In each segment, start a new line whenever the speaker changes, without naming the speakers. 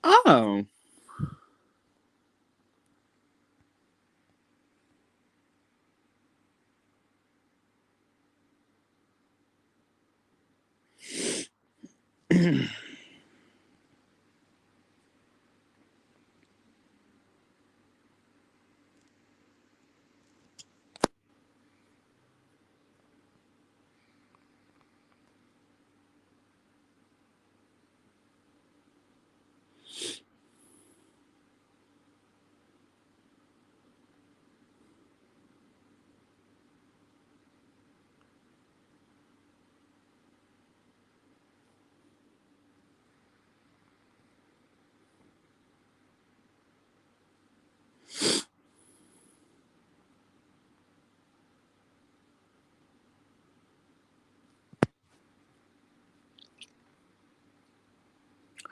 Oh.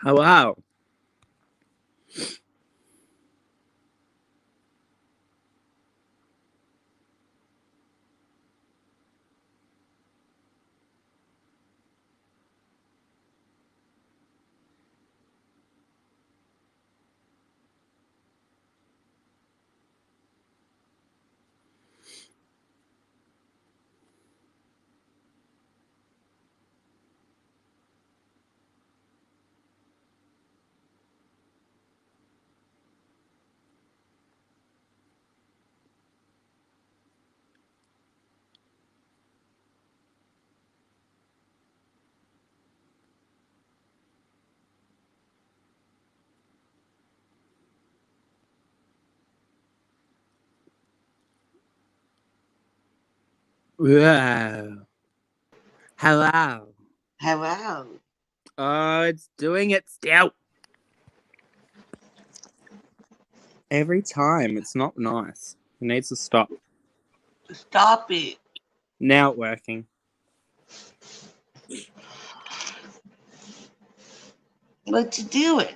Oh, wow. Wow. Hello.
Hello.
Oh, it's doing it still. Every time. It's not nice. It needs to stop.
Stop it.
Now it's working.
What you doing?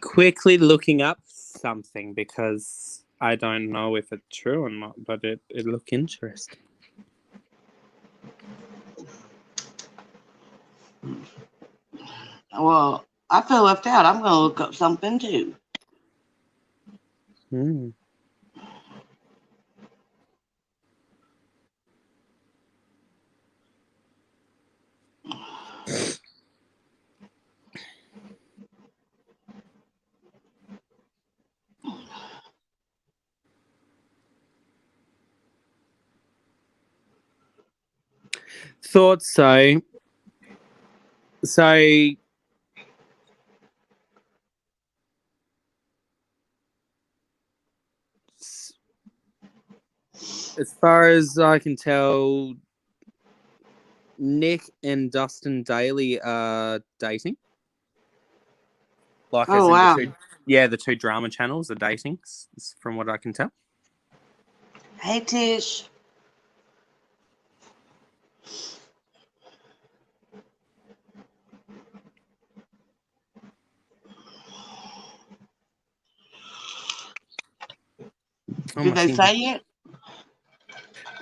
Quickly looking up something because I don't know if it's true or not, but it looked interesting.
Well, I feel left out. I'm going to look up something too.
Hmm. Thought so. So, as far as I can tell, Nick and Dustin Daly are dating. Like, as
Oh,
in
wow.
the two drama channels are dating, from what I can tell.
Hey, Tish.
Oh,
Did they say it?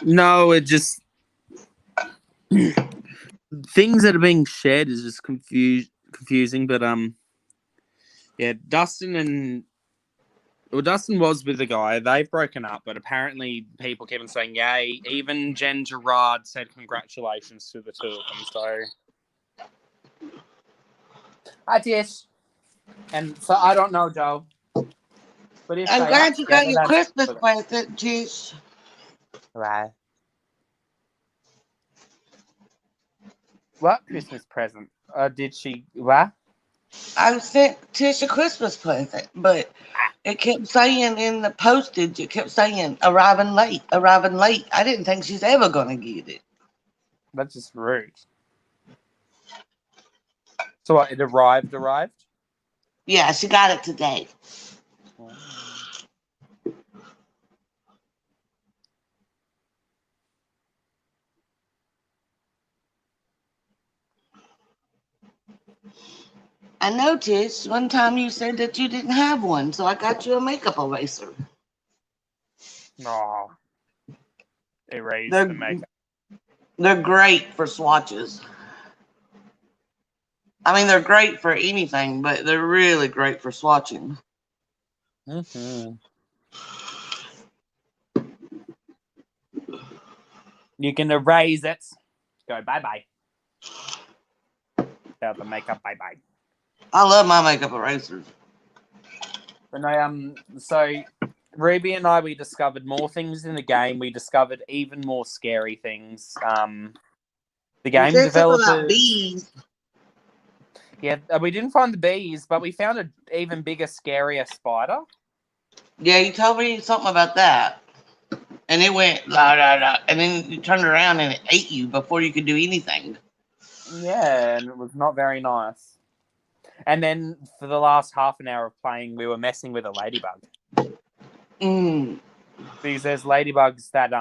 No, it just things that are being shared is just confusing. But yeah, Dustin was with the guy. They've broken up, but apparently people keep on saying, "Yay!" Even Jen Gerard said congratulations to the two of them. So, I guess, and so I don't know, Joe. But if
I'm
they are
glad you got
together,
your
that's
Christmas present, Tish.
right. What Christmas present? Did she? What?
I sent Tish a Christmas present, but it kept saying in the postage, it kept saying arriving late, arriving late. I didn't think she's ever going to get it.
That's just rude. So what? It arrived.
Yeah, she got it today.
Oh.
I noticed one time you said that you didn't have one, so I got you a makeup eraser.
No. Erase the
They're
makeup.
they're great for swatches. I mean, they're great for anything, but they're really great for swatching.
Mm-hmm. You can erase it. Go bye-bye. Tell the makeup bye-bye.
I love my makeup erasers.
But no, so Ruby and I, we discovered more things in the game. We discovered even more scary things. The
You
game
said something about
developers...
bees.
Yeah, we didn't find the bees, but we found an even bigger, scarier spider.
Yeah, you told me something about that. And it went la la la, and then you turned around and it ate you before you could do anything.
Yeah, and it was not very nice. And then for the last half an hour of playing, we were messing with a ladybug. Because there's ladybugs that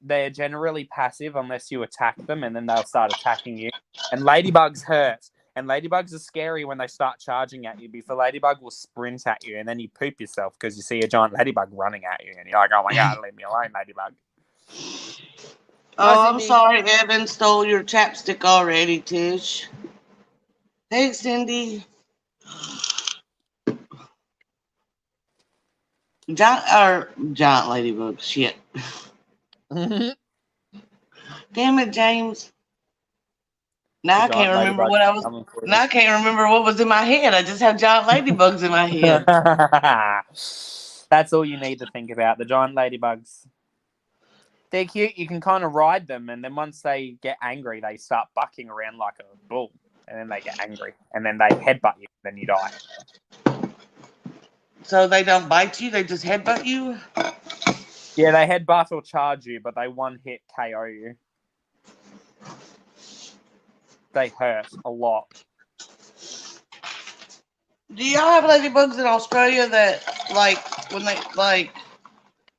they're generally passive unless you attack them, and then they'll start attacking you. And ladybugs hurt. And ladybugs are scary when they start charging at you, because the ladybug will sprint at you, and then you poop yourself because you see a giant ladybug running at you, and you're like, oh my god, leave me alone, ladybug.
Oh, I'm sorry Evan stole your chapstick already, Tish. Thanks, Cindy. Giant ladybug. Shit. Damn it, James. Now I can't remember what I was. Now I can't remember what was in my head. I just have giant ladybugs in my head.
That's all you need to think about. The giant ladybugs. They're cute. You can kind of ride them, and then once they get angry, they start bucking around like a bull, and then they get angry, and then they headbutt you, and then you die.
So they don't bite you; they just headbutt you.
Yeah, they headbutt or charge you, but they one-hit KO you. They hurt a lot.
Do y'all have ladybugs in Australia that,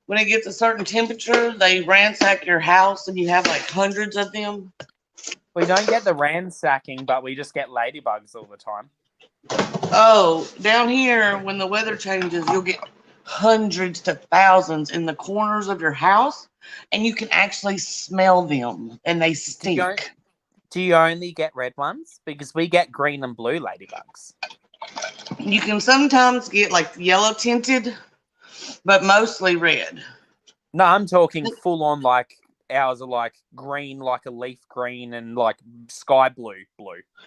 when it gets a certain temperature, they ransack your house and you have like hundreds of them?
We don't get the ransacking, but we just get ladybugs all the time.
Oh, down here, when the weather changes, you'll get hundreds to thousands in the corners of your house, and you can actually smell them, and they stink.
Do you only get red ones? Because we get green and blue ladybugs.
You can sometimes get like yellow tinted, but mostly red.
No, I'm talking full on, like ours are like green, like a leaf green, and like sky blue.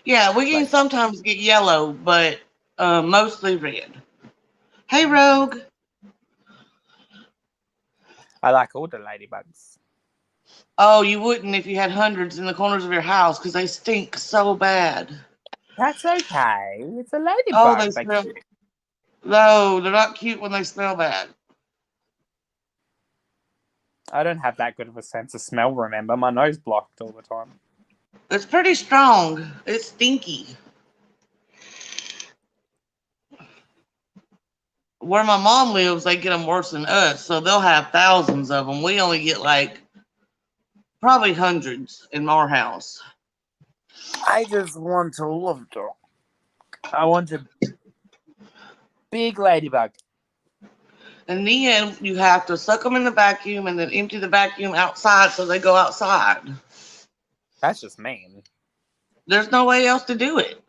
Yeah, we can sometimes get yellow, but mostly red. Hey, Rogue.
I like all the ladybugs.
Oh, you wouldn't if you had hundreds in the corners of your house because they stink so bad.
That's okay. It's a ladybug.
Oh, they smell. No, they're not cute when they smell bad.
I don't have that good of a sense of smell, remember? My nose blocked all the time.
It's pretty strong. It's stinky. Where my mom lives, they get them worse than us, so they'll have thousands of them. We only get like probably hundreds in our house.
I just want to love them. I want a big ladybug.
And then you have to suck them in the vacuum and then empty the vacuum outside so they go outside.
That's just mean.
There's no way else to do it.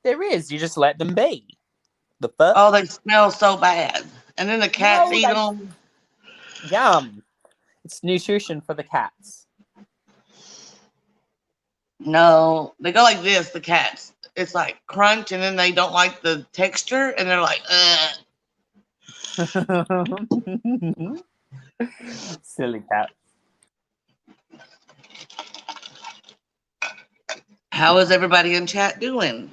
There is. You just let them be. The fuck?
Oh, they smell so bad. And then the cats eat them.
Yum. It's nutrition for the cats.
No, they go like this, the cats. It's like crunch, and then they don't like the texture, and they're like,
Silly cat.
How is everybody in chat doing?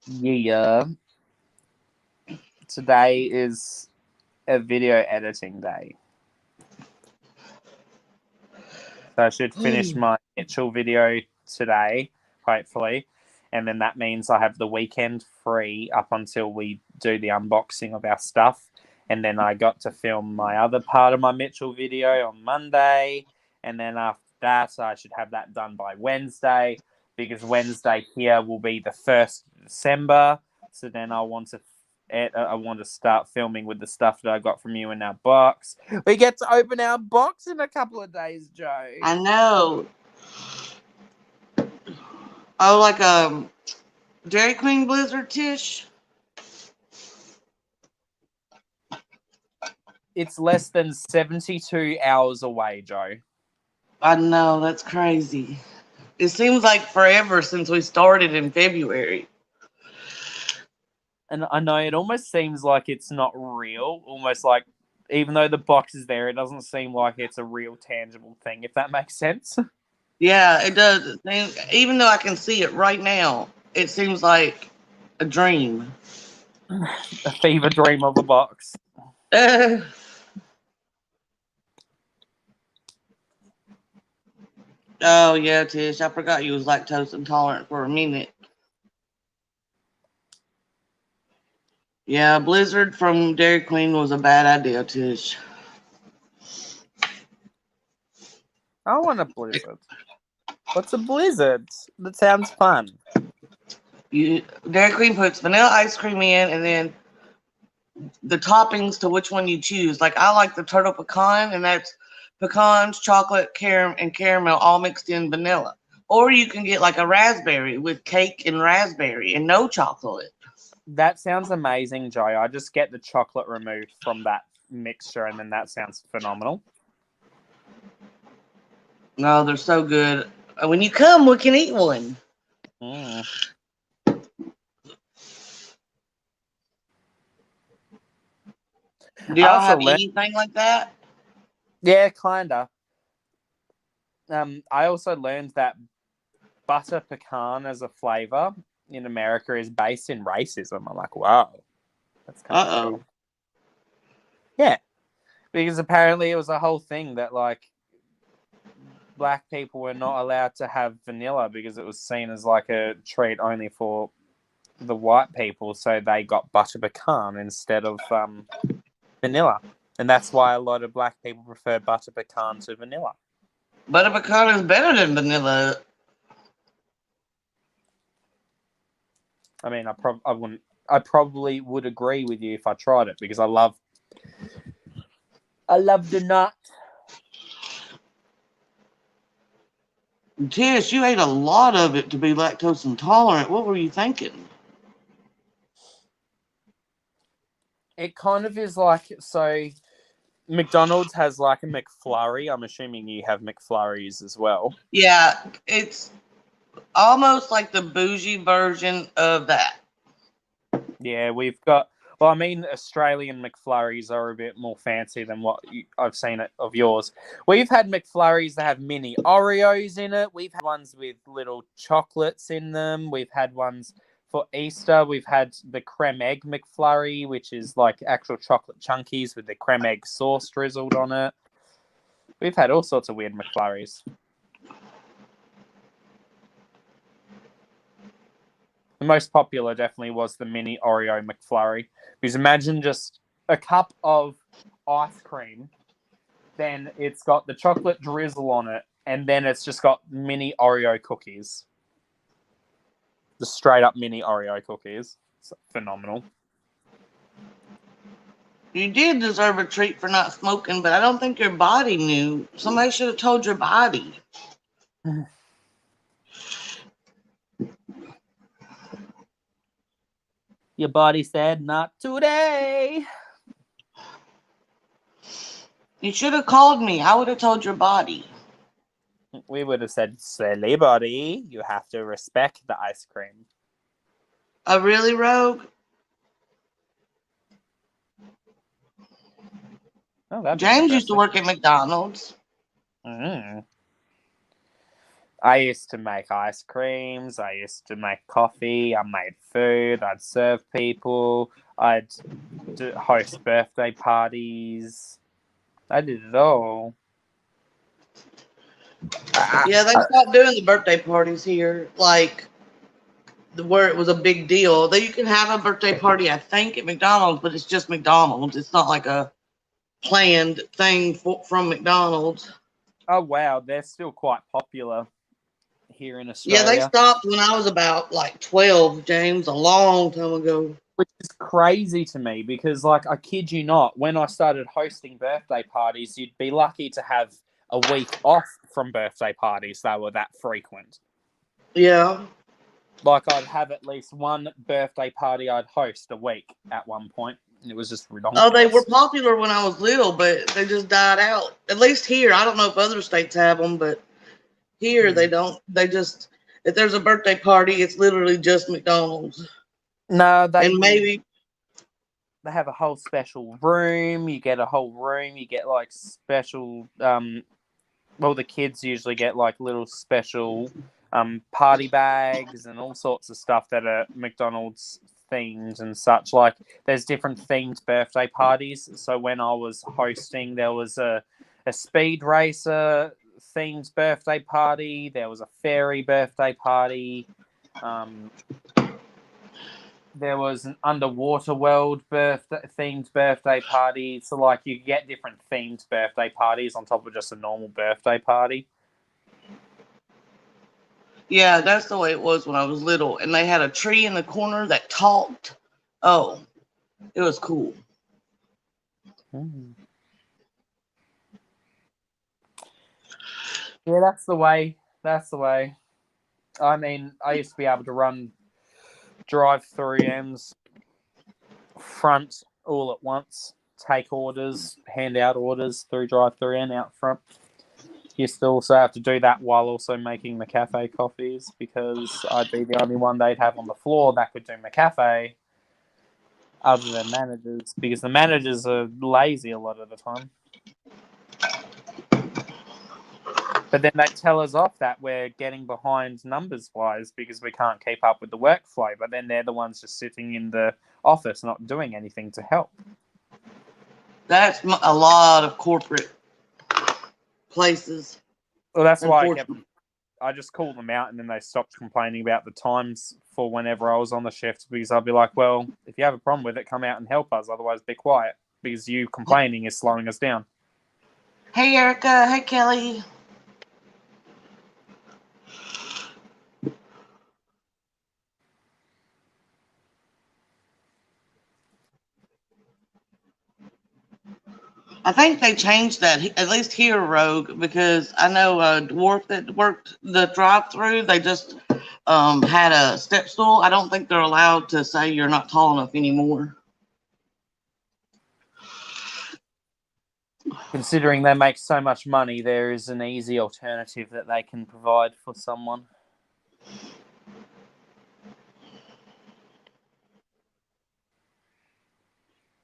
Yeah. Today is a video editing day. So I should finish my Mitchell video today, hopefully. And then that means I have the weekend free up until we do the unboxing of our stuff. And then I got to film my other part of my Mitchell video on Monday. And then after that, I should have that done by Wednesday. Because Wednesday here will be the 1st of December. So then I want to start filming with the stuff that I got from you in our box. We get to open our box in a couple of days, Joe.
I know. Oh, like Dairy Queen Blizzard, Tish?
It's less than 72 hours away, Joe.
I know, that's crazy. It seems like forever since we started in February.
And I know it almost seems like it's not real. Almost like, even though the box is there, it doesn't seem like it's a real tangible thing, if that makes sense.
Yeah, it does. Even though I can see it right now, it seems like a dream.
A fever dream of a box.
Oh, yeah, Tish. I forgot you was lactose intolerant for a minute. Yeah, Blizzard from Dairy Queen was a bad idea, Tish.
I want a blizzard. What's a blizzard? That sounds fun.
Dairy Queen puts vanilla ice cream in, and then the toppings to which one you choose. Like, I like the turtle pecan, and that's pecans, chocolate, and caramel all mixed in vanilla. Or you can get like a raspberry with cake and raspberry and no chocolate.
That sounds amazing, Joe. I just get the chocolate removed from that mixture, and then that sounds phenomenal.
No, they're so good. When you come, we can eat one.
Mm.
Do y'all have anything like that?
Yeah, kinda. I also learned that butter pecan as a flavor in America is based in racism. I'm like, wow, that's kind of cool. Yeah, because apparently it was a whole thing that like black people were not allowed to have vanilla because it was seen as like a treat only for the white people, so they got butter pecan instead of vanilla, and that's why a lot of black people prefer butter pecan to vanilla.
Butter pecan is better than vanilla.
I mean, I probably would agree with you if I tried it because I love the nut.
Tish, you ate a lot of it to be lactose intolerant. What were you thinking?
It kind of is like, so McDonald's has like a McFlurry. I'm assuming you have McFlurries as well.
Yeah, it's almost like the bougie version of that.
Yeah, we've got, well, I mean, Australian McFlurries are a bit more fancy than what I've seen of yours. We've had McFlurries that have mini Oreos in it. We've had ones with little chocolates in them. We've had ones for Easter. We've had the creme egg McFlurry, which is like actual chocolate chunkies with the creme egg sauce drizzled on it. We've had all sorts of weird McFlurries. The most popular definitely was the mini Oreo McFlurry. Because imagine just a cup of ice cream, then it's got the chocolate drizzle on it, and then it's just got mini Oreo cookies. The straight up mini Oreo cookies. It's phenomenal.
You did deserve a treat for not smoking, but I don't think your body knew. Somebody should have told your body.
Your body said, not today.
You should have called me. I would have told your body.
We would have said, silly body, you have to respect the ice cream.
Really, Rogue?
Oh,
James used to work at McDonald's.
Mm. I used to make ice creams. I used to make coffee. I made food. I'd serve people. I'd host birthday parties. I did it all.
Yeah, they stopped doing the birthday parties here, like where it was a big deal. That you can have a birthday party, I think, at McDonald's, but it's just McDonald's. It's not like a planned thing from McDonald's.
Oh, wow. They're still quite popular here in Australia.
Yeah, they stopped when I was about like 12, James, a long time ago.
Which is crazy to me because, like, I kid you not, when I started hosting birthday parties, you'd be lucky to have a week off from birthday parties. They were that frequent.
Yeah.
Like, I'd have at least one birthday party I'd host a week at one point. It was just ridiculous.
Oh, they were popular when I was little, but they just died out. At least here. I don't know if other states have them, but here they don't. They just, if there's a birthday party, it's literally just McDonald's.
No,
and maybe
they have a whole special room. You get a whole room. You get like special. Well, the kids usually get like little special party bags and all sorts of stuff that are McDonald's themed and such. Like, there's different themed birthday parties. So when I was hosting, there was a speed racer themed birthday party. There was a fairy birthday party. There was an underwater world themed birthday party. So, like, you get different themed birthday parties on top of just a normal birthday party.
Yeah, that's the way it was when I was little. And they had a tree in the corner that talked. Oh, it was cool.
Yeah, that's the way. That's the way. I mean, I used to be able to run drive-through front all at once, take orders, hand out orders through drive-through and out front. Used to also have to do that while also making the cafe coffees, because I'd be the only one they'd have on the floor that could do my cafe other than managers, because the managers are lazy a lot of the time. But then they tell us off that we're getting behind numbers-wise because we can't keep up with the workflow. But then they're the ones just sitting in the office not doing anything to help.
That's a lot of corporate places.
Well, that's why I just called them out, and then they stopped complaining about the times for whenever I was on the shift, because I'd be like, well, if you have a problem with it, come out and help us. Otherwise, be quiet, because you complaining is slowing us down.
Hey, Erica. Hey, Kelly. I think they changed that, at least here, Rogue, because I know a dwarf that worked the drive-through, they just had a step stool. I don't think they're allowed to say you're not tall enough anymore.
Considering they make so much money, there is an easy alternative that they can provide for someone.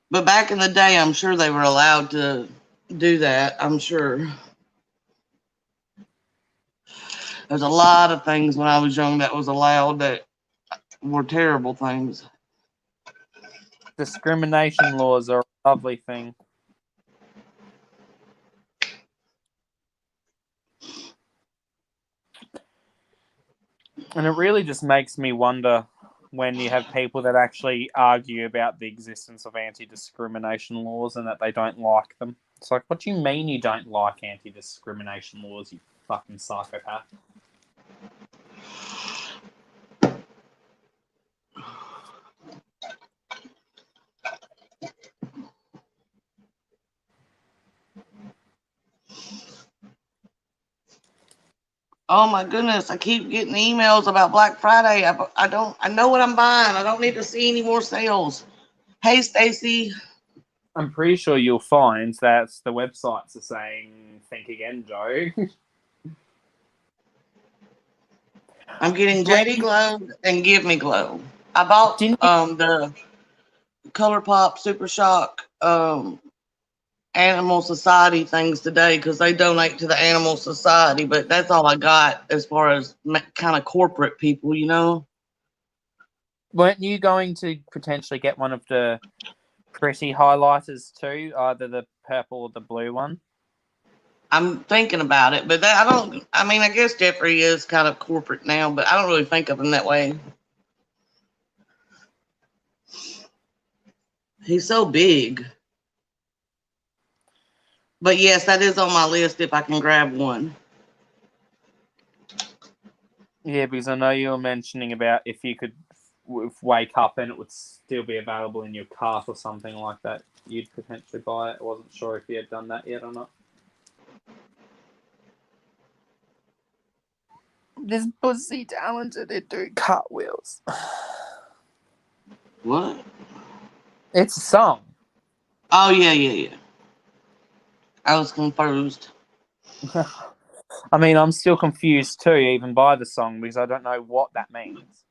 But back in the day, I'm sure they were allowed to do that. I'm sure. There's a lot of things when I was young that was allowed that were terrible things.
Discrimination laws are a lovely thing. And it really just makes me wonder when you have people that actually argue about the existence of anti-discrimination laws and that they don't like them. It's like, what do you mean you don't like anti-discrimination laws, you fucking psychopath?
Oh my goodness, I keep getting emails about Black Friday. I know what I'm buying. I don't need to see any more sales. Hey, Stacy.
I'm pretty sure you'll find that the websites are saying, think again, Joe.
I'm getting JD Glow and Give Me Glow. I bought the ColourPop Super Shock Animal Society things today because they donate to the Animal Society, but that's all I got as far as kind of corporate people, you know.
Weren't you going to potentially get one of the pretty highlighters too, either the purple or the blue one?
I'm thinking about it, but I guess Jeffrey is kind of corporate now, but I don't really think of him that way. He's so big. But yes, that is on my list if I can grab one.
Yeah, because I know you were mentioning about if you could wake up and it would still be available in your cart or something like that, you'd potentially buy it. I wasn't sure if you had done that yet or not. This pussy talented at doing cartwheels.
What?
It's a song.
Oh, yeah. I was confused.
I mean, I'm still confused too, even by the song, because I don't know what that means.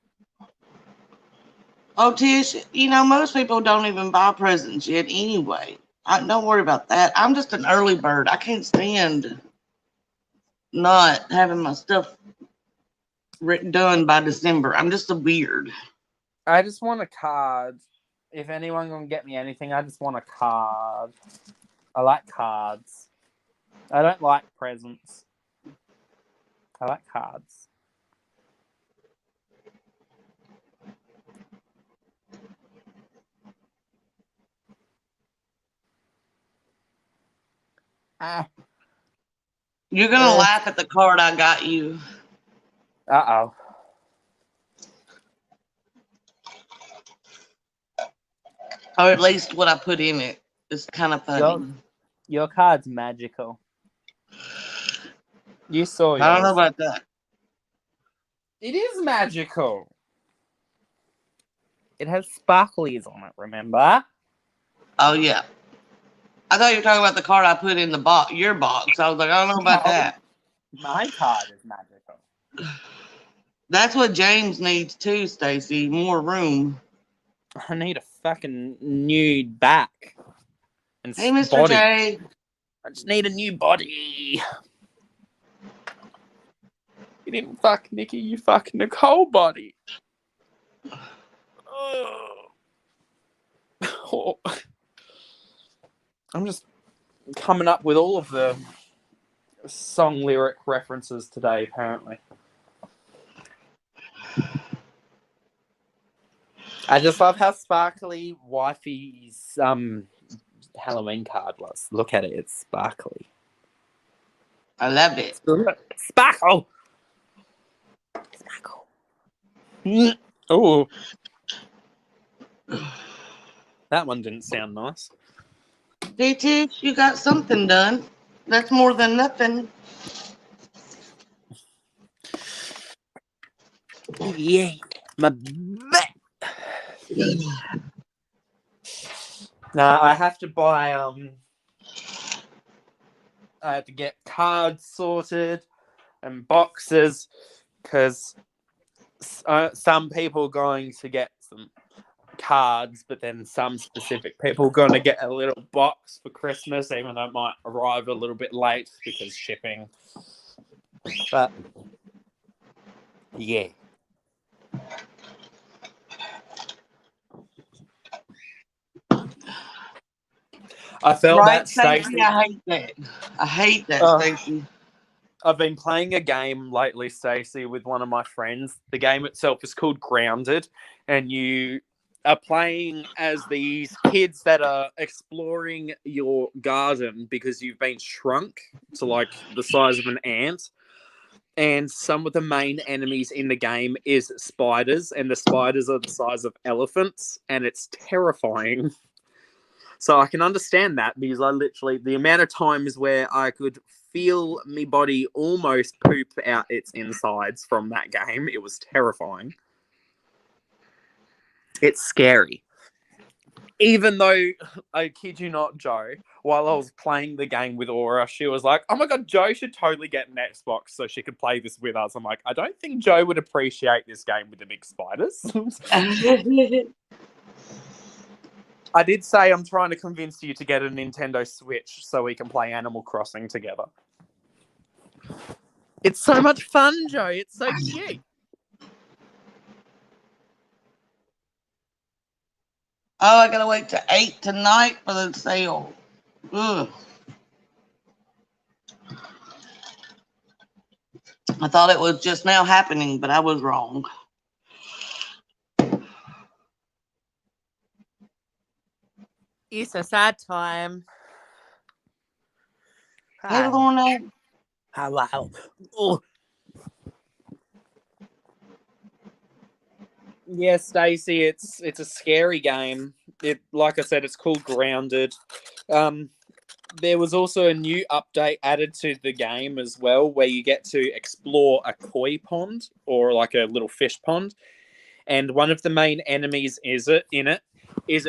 Oh, Tish, most people don't even buy presents yet anyway. Don't worry about that. I'm just an early bird. I can't stand not having my stuff done by December. I'm just a weird.
I just want a card. If anyone gonna get me anything, I just want a card. I like cards. I don't like presents. I like cards.
You're going to laugh at the card I got you.
Uh-oh.
Or at least what I put in it. It's kind of funny.
Your card's magical. You saw yours.
I don't know about that.
It is magical. It has sparklies on it, remember?
Oh, yeah. I thought you were talking about the card I put in your box. I was like, I don't know about that.
My card is magical.
That's what James needs too, Stacy. More room.
I need a fucking new back. And
hey, Mr.
body.
J.
I just need a new body. You didn't fuck Nikki, you fuck Nicole body. Oh. I'm just coming up with all of the song lyric references today, apparently. I just love how sparkly wifey's Halloween card was. Look at it, it's sparkly.
I love it.
Sparkle! Sparkle. Oh. That one didn't sound nice.
Hey, Tish, you got something done. That's more than nothing.
Yeah. My back. Now I have to buy I have to get cards sorted and boxes because some people are going to get some cards, but then some specific people are going to get a little box for Christmas, even though it might arrive a little bit late because shipping. But yeah. I felt that, Stacey.
I hate that. I hate that, Stacey.
I've been playing a game lately, Stacey, with one of my friends. The game itself is called Grounded, and you are playing as these kids that are exploring your garden because you've been shrunk to like the size of an ant. And some of the main enemies in the game is spiders, and the spiders are the size of elephants, and it's terrifying. So I can understand that because the amount of times where I could feel my body almost poop out its insides from that game, it was terrifying. It's scary. Even though, I kid you not, Joe, while I was playing the game with Aura, she was like, oh my God, Joe should totally get an Xbox so she could play this with us. I'm like, I don't think Joe would appreciate this game with the big spiders. I did say I'm trying to convince you to get a Nintendo Switch so we can play Animal Crossing together. It's so much fun, Joe. It's so cute.
Oh, I gotta wait till 8 tonight for the sale. Ugh. I thought it was just now happening, but I was wrong.
It's a sad time.
Hey, Lorna.
Hello. Oh. Yeah, Stacey, it's a scary game. It, like I said, it's called Grounded. there was also a new update added to the game as well, where you get to explore a koi pond or like a little fish pond, and one of the main enemies is a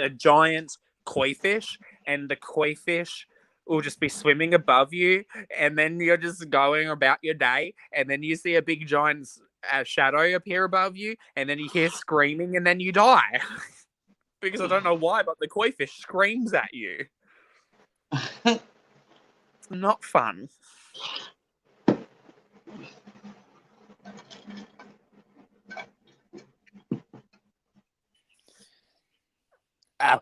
giant koi fish, and the koi fish will just be swimming above you, and then you're just going about your day, and then you see a big giant shadow appear above you, and then you hear screaming, and then you die. Because I don't know why, but the koi fish screams at you. It's not fun. Ow.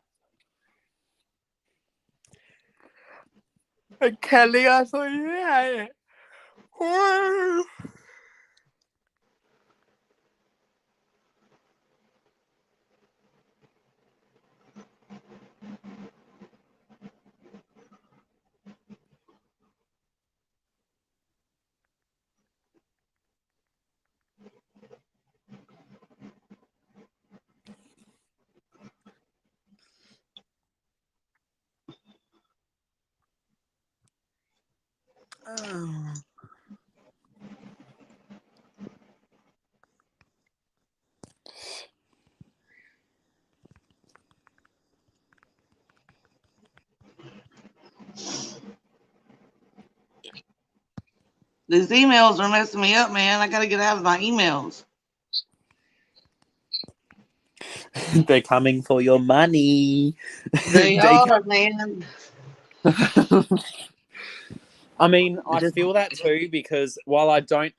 Kelly, I thought you had it. Oh.
These emails are messing me up, man. I gotta get out of my emails.
They're coming for your money.
They are, man.
I mean, I feel that too, because while I don't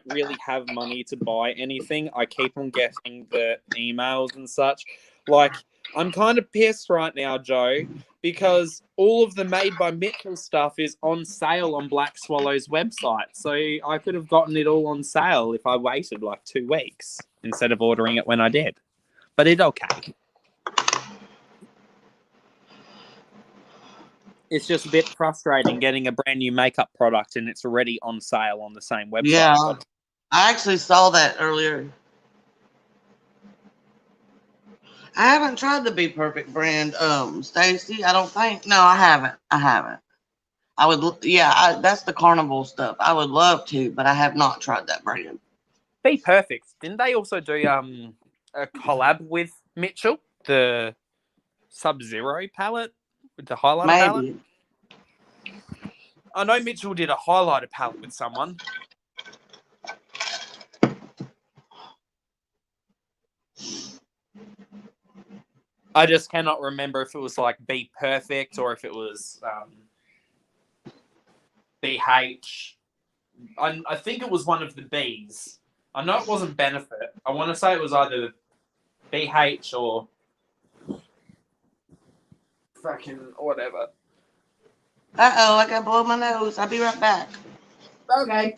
really have money to buy anything, I keep on getting the emails and such. Like, I'm kind of pissed right now, Joe, because all of the Made by Mitchell stuff is on sale on Black Swallow's website. So I could have gotten it all on sale if I waited like 2 weeks instead of ordering it when I did. But it's okay. It's just a bit frustrating getting a brand new makeup product and it's already on sale on the same website.
Yeah, I actually saw that earlier. I haven't tried the Be Perfect brand, Stacy. I don't think. No, I haven't. I would, yeah, that's the carnival stuff. I would love to, but I have not tried that brand.
Be Perfect. Didn't they also do a collab with Mitchell, the Sub-Zero palette with the highlighter palette? I know Mitchell did a highlighter palette with someone. I just cannot remember if it was like Be Perfect or if it was BH. I think it was one of the Bs. I know it wasn't Benefit. I want to say it was either BH or fucking whatever.
Uh-oh, I gotta blow my nose. I'll be right back.
Okay.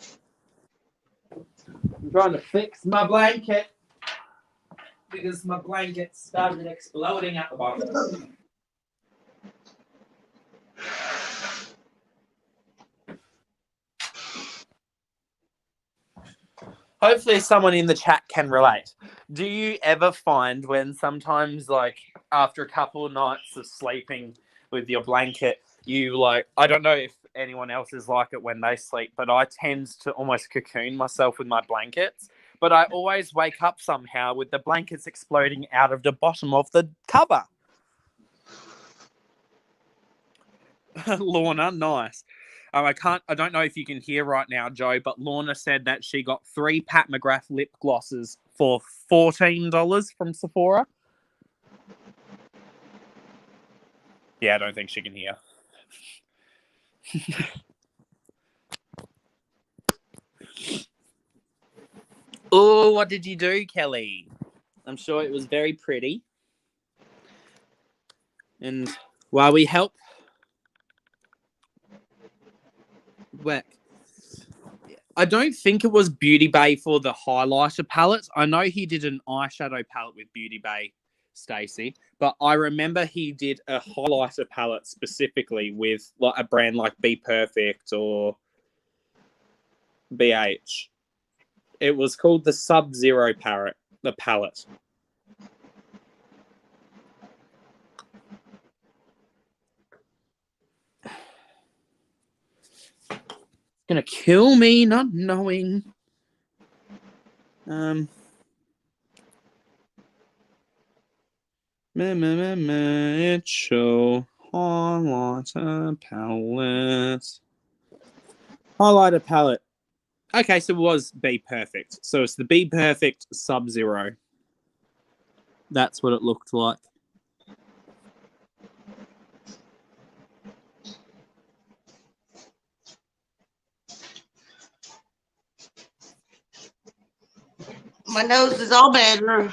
I'm trying to fix my blanket because my blanket started exploding at the bottom. Hopefully someone in the chat can relate. Do you ever find when sometimes, like, after a couple of nights of sleeping with your blanket, you, like, I don't know if anyone else is like it when they sleep, but I tend to almost cocoon myself with my blankets. But I always wake up somehow with the blankets exploding out of the bottom of the cover. Lorna, nice. I don't know if you can hear right now, Joe, but Lorna said that she got 3 Pat McGrath lip glosses for $14 from Sephora. Yeah, I don't think she can hear. Oh, what did you do, Kelly? I'm sure it was very pretty. And while we help, I don't think it was Beauty Bay for the highlighter palettes. I know he did an eyeshadow palette with Beauty Bay, Stacey, but I remember he did a highlighter palette specifically with like a brand like Be Perfect or BH. It was called the Sub-Zero palette. The palette. Gonna kill me not knowing. Mitchell highlighter palette. Highlighter palette. Okay, so it was Be Perfect. So it's the Be Perfect Sub-Zero. That's what it looked like.
My nose is all better.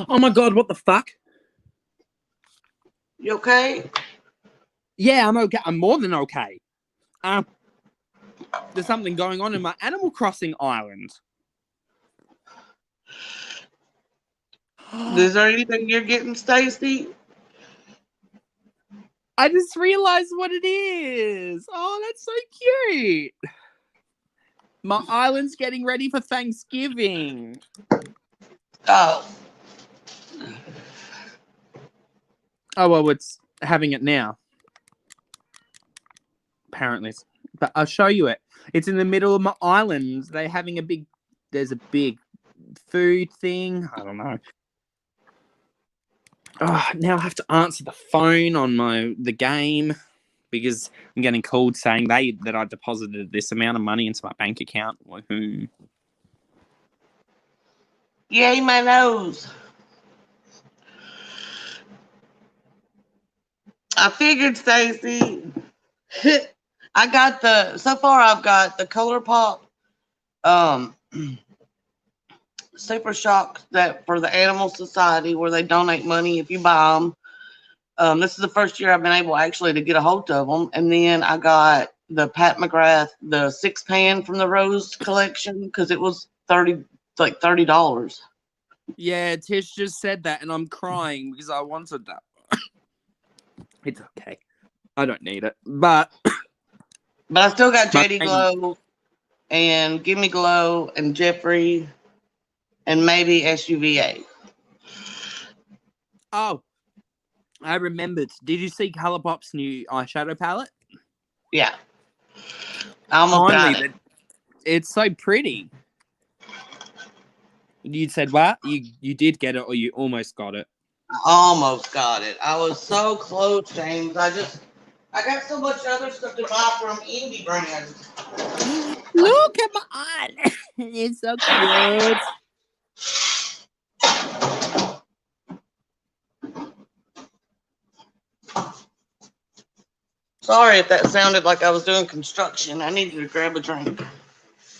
Oh my god, what the fuck?
You okay?
Yeah, I'm okay. I'm more than okay. There's something going on in my Animal Crossing island.
Is there anything you're getting, Stacy?
I just realized what it is. Oh, that's so cute. My island's getting ready for Thanksgiving.
Oh.
Oh, well, it's having it now. Apparently. But I'll show you it. It's in the middle of my island. There's a big food thing. I don't know. Oh, now I have to answer the phone on the game because I'm getting called saying that I deposited this amount of money into my bank account. Woohoo.
Yay, my nose. I figured, Stacy. I've got the ColourPop Super Shock that for the Animal Society where they donate money if you buy them. This is the first year I've been able actually to get a hold of them. And then I got the Pat McGrath, the 6-pan from the Rose collection because it was $30.
Yeah, Tish just said that and I'm crying because I wanted that. It's okay. I don't need it. But
I still got JD Glow and Gimme Glow and Jeffrey and maybe SUVA.
Oh, I remembered. Did you see ColourPop's new eyeshadow palette?
Yeah. I almost got it.
It's so pretty. You said what? You did get it or you almost got it?
I almost got it. I was so close, James. I got so much other stuff to buy from indie brands.
Look at my eye. It's so cute.
Sorry if that sounded like I was doing construction. I needed to grab a drink.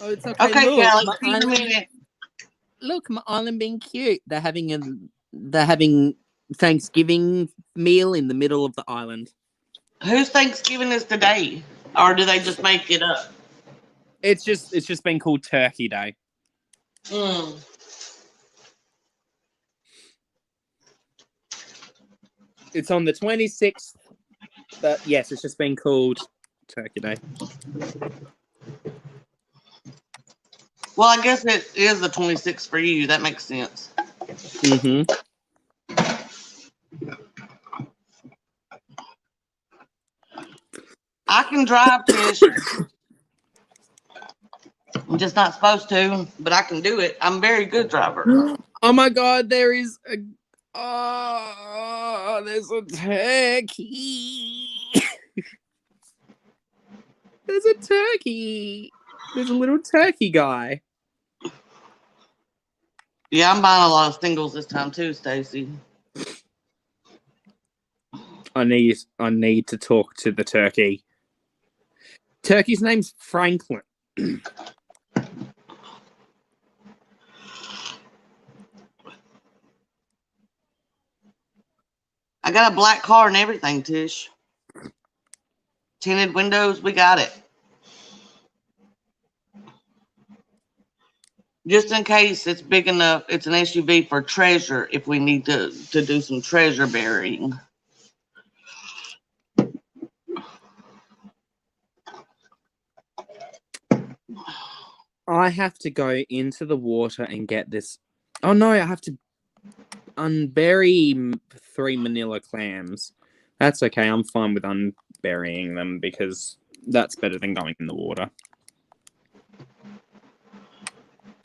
Oh, it's okay.
Okay,
look,
Callie, see you in a minute.
Look, my island being cute. They're having Thanksgiving meal in the middle of the island.
Whose Thanksgiving is today? Or do they just make it up?
It's just been called Turkey Day. It's on the 26th. But yes, it's just been called Turkey Day.
Well, I guess it is the 26th for you. That makes sense.
Mm-hmm.
I can drive, Tish. I'm just not supposed to, but I can do it. I'm a very good driver.
Oh my god, there's a turkey. There's a turkey. There's a little turkey guy.
Yeah, I'm buying a lot of singles this time too, Stacy.
I need to talk to the turkey. Turkey's name's Franklin.
I got a black car and everything, Tish. Tinted windows, we got it. Just in case it's big enough, it's an SUV for treasure if we need to do some treasure burying.
I have to go into the water and get this. Oh no, I have to unbury 3 manila clams. That's okay. I'm fine with burying them because that's better than going in the water.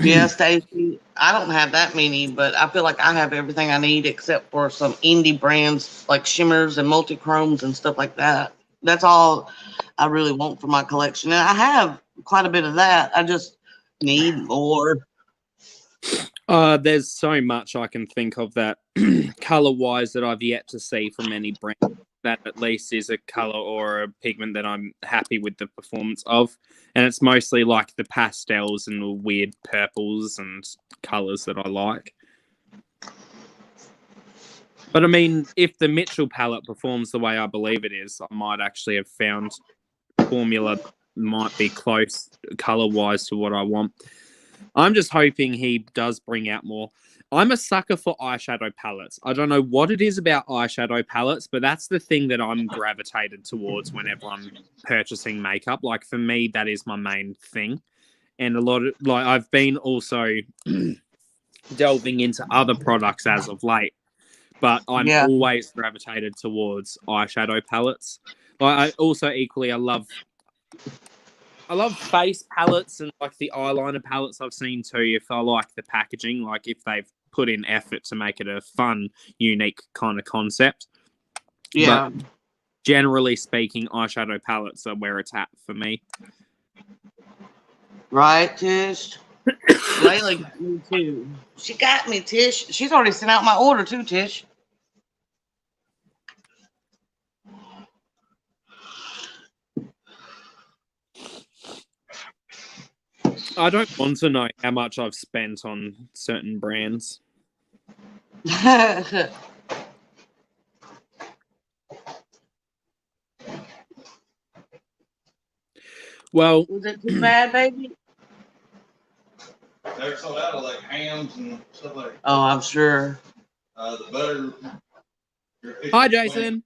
Yeah, Stacey, I don't have that many, but I feel like I have everything I need except for some indie brands like shimmers and multi-chromes and stuff like that. That's all I really want for my collection. And I have quite a bit of that. I just need more.
There's so much I can think of that color-wise that I've yet to see from any brand that at least is a color or a pigment that I'm happy with the performance of. And it's mostly like the pastels and the weird purples and colors that I like. But I mean, if the Mitchell palette performs the way I believe it is, I might actually have found formula might be close color-wise to what I want. I'm just hoping he does bring out more. I'm a sucker for eyeshadow palettes. I don't know what it is about eyeshadow palettes, but that's the thing that I'm gravitated towards whenever I'm purchasing makeup. Like, for me, that is my main thing. And a lot of, like, I've been also delving into other products as of late, but I'm always gravitated towards eyeshadow palettes. Like, I also equally, I love face palettes and like the eyeliner palettes I've seen too, if I like the packaging, like if they've put in effort to make it a fun, unique kind of concept.
Yeah.
But generally speaking, eyeshadow palettes are where it's at for me.
Right, Tish? Layla got me too. She got me, Tish. She's already sent out my order too, Tish.
I don't want to know how much I've spent on certain brands. Well,
was it too bad, baby?
They're sold out of like hams and stuff like that.
Oh, I'm sure.
The butter.
Hi, Jason.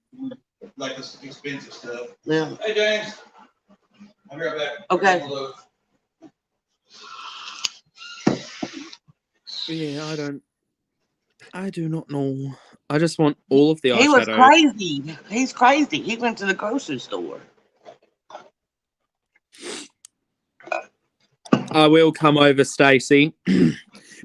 Like this expensive stuff.
Yeah.
Hey, James. I'll be right back.
Okay.
Yeah, I do not know. I just want all of the eyeshadow.
He was crazy. He's crazy. He went to the grocery store.
I will come over, Stacey.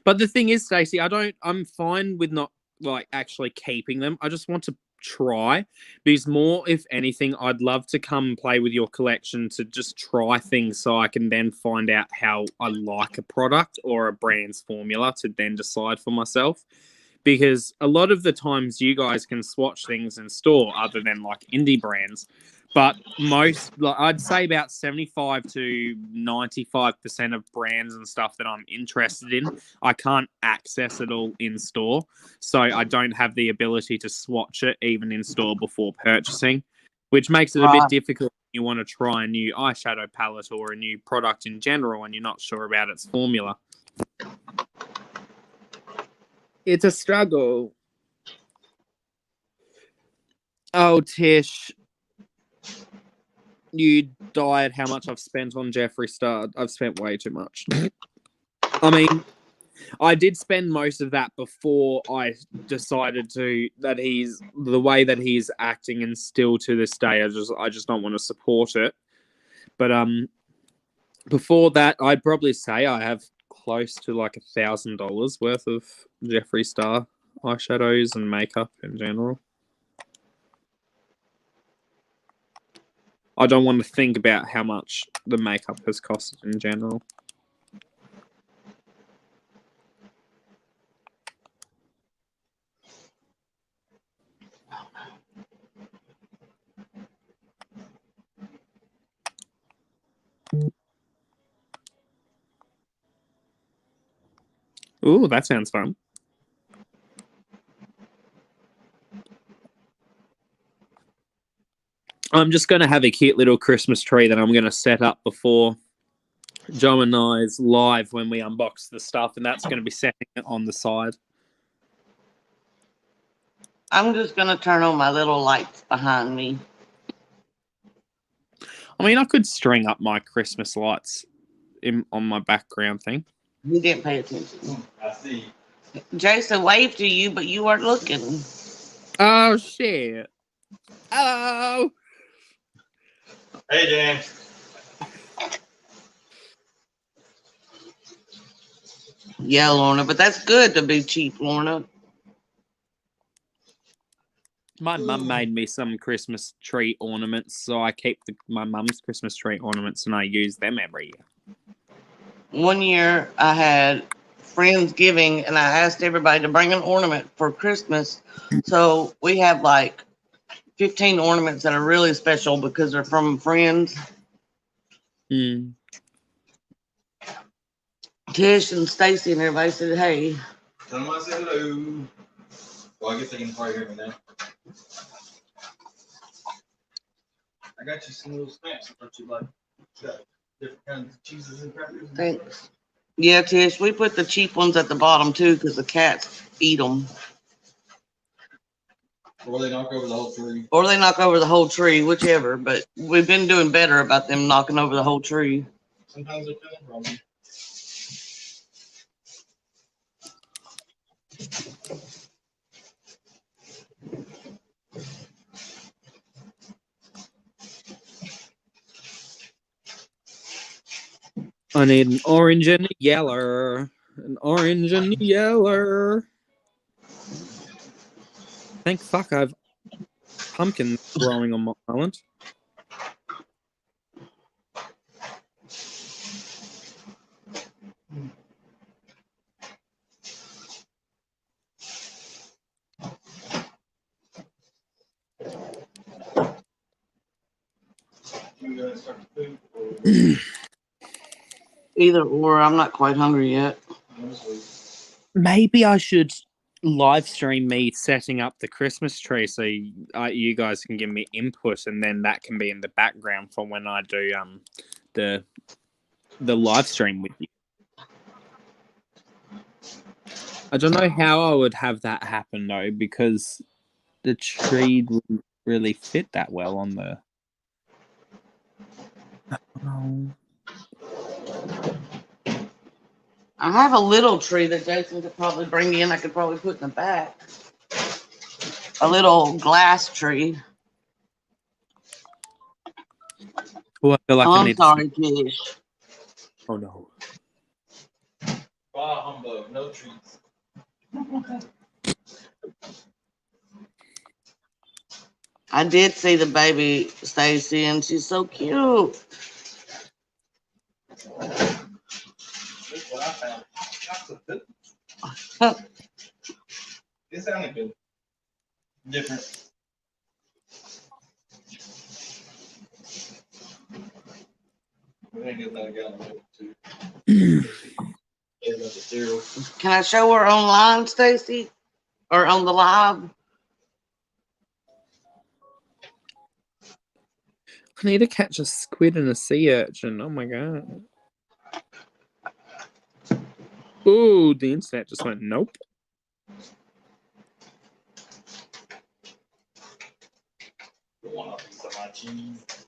But the thing is, Stacey, I'm fine with not like actually keeping them. I just want to try, because more, if anything, I'd love to come play with your collection to just try things so I can then find out how I like a product or a brand's formula to then decide for myself. Because a lot of the times you guys can swatch things in store other than like indie brands, but most, like, I'd say about 75 to 95% of brands and stuff that I'm interested in, I can't access it all in store. So I don't have the ability to swatch it even in store before purchasing, which makes it a bit difficult when you want to try a new eyeshadow palette or a new product in general and you're not sure about its formula. It's a struggle. Oh, Tish. You died how much I've spent on Jeffree Star. I've spent way too much. I mean, I did spend most of that before I decided that he's the way that he's acting, and still to this day, I just don't want to support it. But before that, I'd probably say I have close to like $1,000 worth of Jeffree Star eyeshadows and makeup in general. I don't want to think about how much the makeup has costed in general. Ooh, that sounds fun. I'm just going to have a cute little Christmas tree that I'm going to set up before Joe and I's live when we unbox the stuff, and that's going to be setting it on the side.
I'm just going to turn on my little lights behind me.
I mean, I could string up my Christmas lights on my background thing.
You didn't pay attention.
I see.
Jason waved to you, but you weren't looking.
Oh, shit. Hello.
Hey, James.
Yeah, Lorna, but that's good to be cheap, Lorna.
My mum made me some Christmas tree ornaments, so I keep my mum's Christmas tree ornaments and I use them every year.
One year I had Friendsgiving and I asked everybody to bring an ornament for Christmas. So we have like 15 ornaments that are really special because they're from friends.
Mm.
Tish and Stacy and everybody said, hey.
Tell them I said hello. Well, I guess they can probably hear me now. I got you some little snacks that you like. Got different kinds of cheeses and crackers.
Thanks. Yeah, Tish, we put the cheap ones at the bottom too because the cats eat them.
Or they knock over the whole tree.
Or they knock over the whole tree, whichever. But we've been doing better about them knocking over the whole tree.
Sometimes they're kind of problem.
I need an orange and a yellow. An orange and a yellow. Thank fuck I've pumpkin growing on my island.
Either or, I'm not quite hungry yet.
Maybe I should live stream me setting up the Christmas tree so you guys can give me input and then that can be in the background for when I do the live stream with you. I don't know how I would have that happen though because the tree wouldn't really fit that well on the. Oh.
I have a little tree that Jason could probably bring in. I could probably put in the back. A little glass tree.
Oh, I feel like I
I'm
need
sorry, Tish.
Oh no.
Bah humbug, no treats.
I did see the baby Stacy, and she's so cute.
That's what I found. Chocolate cookies. It sounded good. Different. We didn't get that gallon of milk too. The cereal.
Can I show her online, Stacy? Or on the live?
I need to catch a squid and a sea urchin. Oh my god. Ooh, the internet just went nope.
You want a piece of my cheese?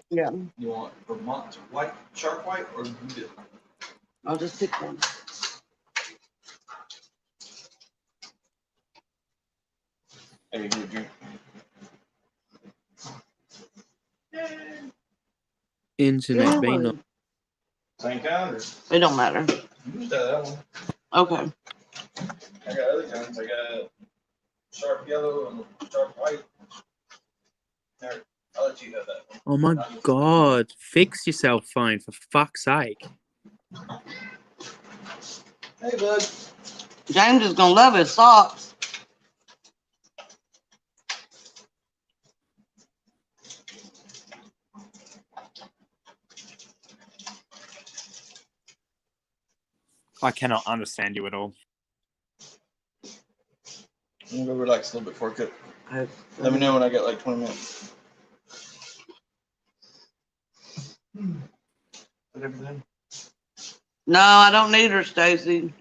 Yeah.
You want Vermont white, sharp white, or Gouda?
I'll just pick one.
Hey, here, drink.
Internet being
Really?
Same kind, or
It don't matter.
you just have that one.
Okay.
I got other kinds. I got sharp yellow and sharp white. There, I'll let you have that one.
Oh my god. Fix yourself, phone, for fuck's sake.
Hey, bud.
James is gonna love his socks.
I cannot understand you at all.
I'm gonna go relax a little bit before I cook. Let me know when I get like 20 minutes. Everything.
No, I don't need her, Stacy.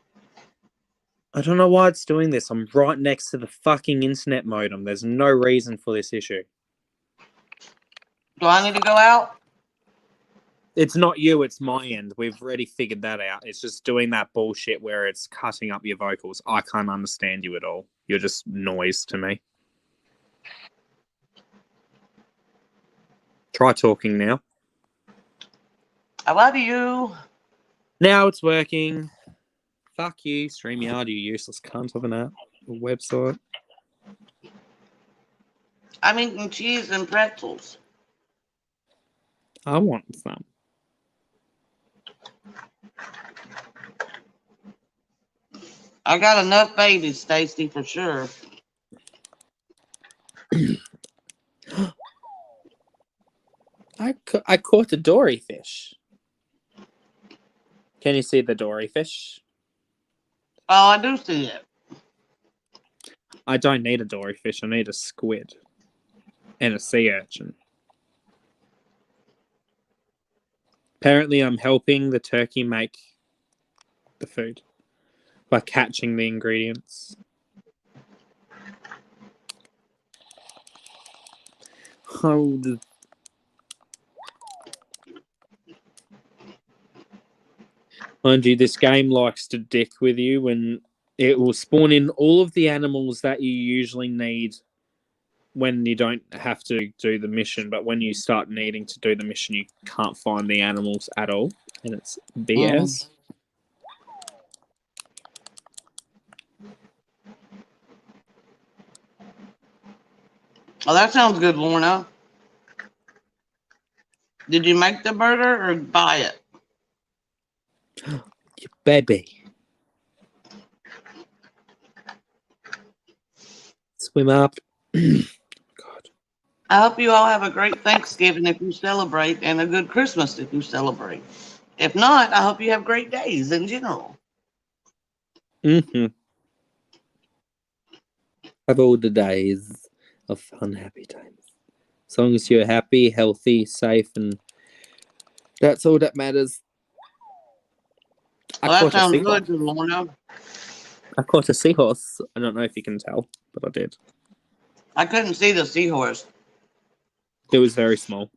I don't know why it's doing this. I'm right next to the fucking internet modem. There's no reason for this issue.
Do I need to go out?
It's not you, it's my end. We've already figured that out. It's just doing that bullshit where it's cutting up your vocals. I can't understand you at all. You're just noise to me. Try talking now.
I love you.
Now it's working. Fuck you, StreamYard, you useless cunt of an app or website.
I'm eating cheese and pretzels.
I want some.
I got enough babies, Stacy, for sure.
I caught a dory fish. Can you see the dory fish?
Oh, I do see it.
I don't need a dory fish. I need a squid and a sea urchin. Apparently, I'm helping the turkey make the food by catching the ingredients. Hold. Mind you, this game likes to dick with you when it will spawn in all of the animals that you usually need when you don't have to do the mission, but when you start needing to do the mission, you can't find the animals at all, and it's BS.
Oh, that sounds good, Lorna. Did you make the burger or buy it?
You baby. Swim up. God.
I hope you all have a great Thanksgiving if you celebrate, and a good Christmas if you celebrate. If not, I hope you have great days in general.
Have all the days of fun, happy times. As long as you're happy, healthy, safe, and that's all that matters.
Well, that sounds good, Lorna.
I caught a seahorse. I don't know if you can tell, but I did.
I couldn't see the seahorse.
It was very small.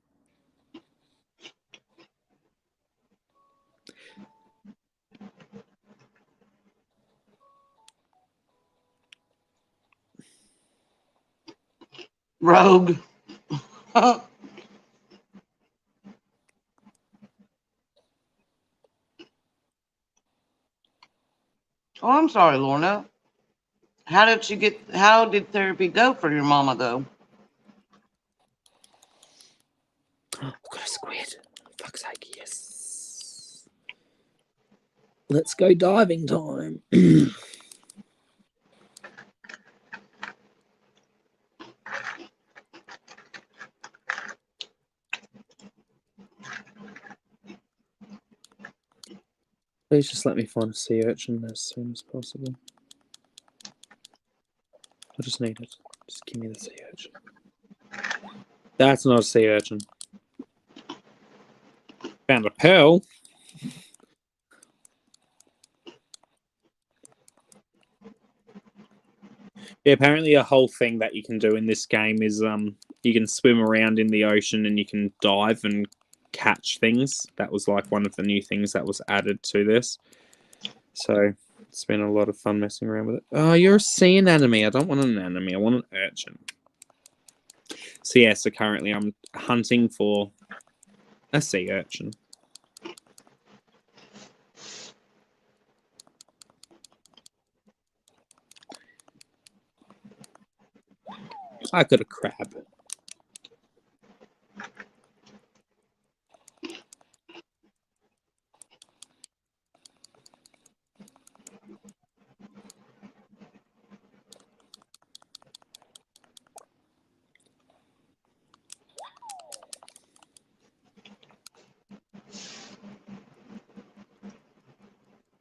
Rogue. Oh, I'm sorry, Lorna. How did therapy go for your mama, though?
I've got a squid. Fuck's sake, yes. Let's go diving time. Please just let me find a sea urchin as soon as possible. I just need it. Just give me the sea urchin. That's not a sea urchin. Found a pearl. Yeah, apparently a whole thing that you can do in this game is you can swim around in the ocean and you can dive and catch things. That was like one of the new things that was added to this. So it's been a lot of fun messing around with it. Oh, you're a sea anemone. I don't want an anemone. I want an urchin. So yeah, so currently I'm hunting for a sea urchin. I got a crab.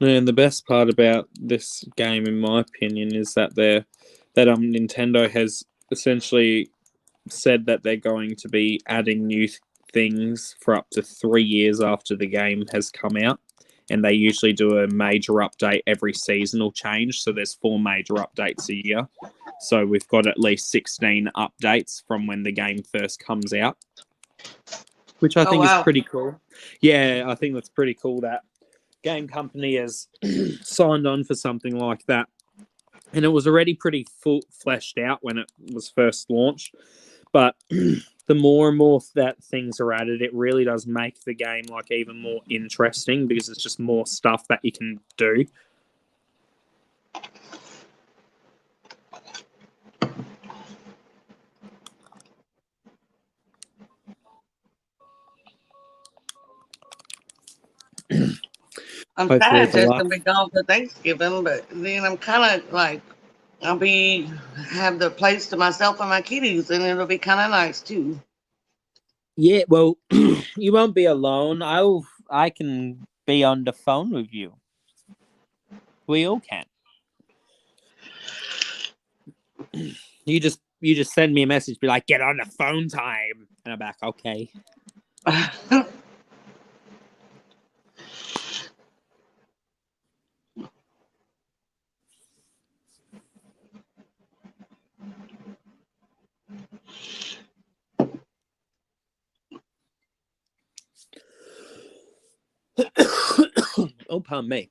And the best part about this game, in my opinion, is that Nintendo has essentially said that they're going to be adding new things for up to 3 years after the game has come out. And they usually do a major update every seasonal change. So there's 4 major updates a year. So we've got at least 16 updates from when the game first comes out, which I think is pretty cool. Yeah, I think that's pretty cool that game company has signed on for something like that. And it was already pretty fleshed out when it was first launched. But the more and more that things are added, it really does make the game like even more interesting because it's just more stuff that you can do.
I'm sad just to be gone for Thanksgiving, but then I'm kind of like, I'll have the place to myself and my kitties, and it'll be kind of nice too.
Yeah, well, you won't be alone. I can be on the phone with you. We all can. You just send me a message, be like, get on the phone time, and I'm back. Okay. Oh, pardon me.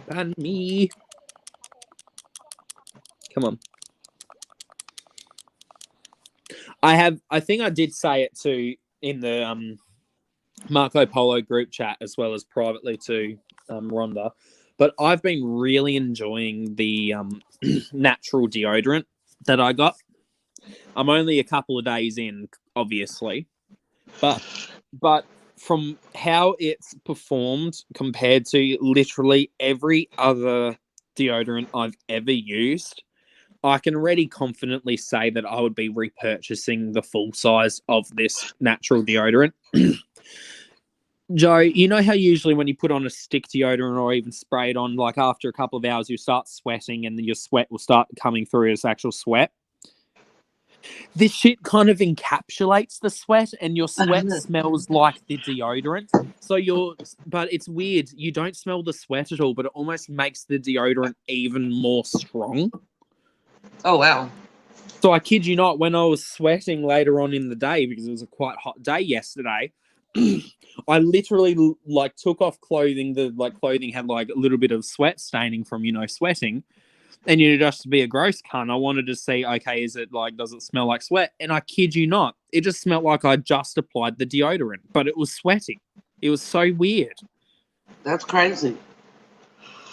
Pardon me. Come on. I think I did say it too in the Marco Polo group chat as well as privately to Rhonda, but I've been really enjoying the natural deodorant that I got. I'm only a couple of days in, obviously, but from how it's performed compared to literally every other deodorant I've ever used, I can already confidently say that I would be repurchasing the full size of this natural deodorant. Joe, you know how usually when you put on a stick deodorant or even spray it on, like after a couple of hours, you start sweating and then your sweat will start coming through as actual sweat? This shit kind of encapsulates the sweat and your sweat smells like the deodorant. But it's weird. You don't smell the sweat at all, but it almost makes the deodorant even more strong.
Oh, wow.
So I kid you not, when I was sweating later on in the day, because it was a quite hot day yesterday, I literally like took off clothing. The clothing had like a little bit of sweat staining from, sweating. And just to be a gross cunt, I wanted to see, okay, does it smell like sweat? And I kid you not, it just smelled like I just applied the deodorant, but it was sweating. It was so weird.
That's crazy.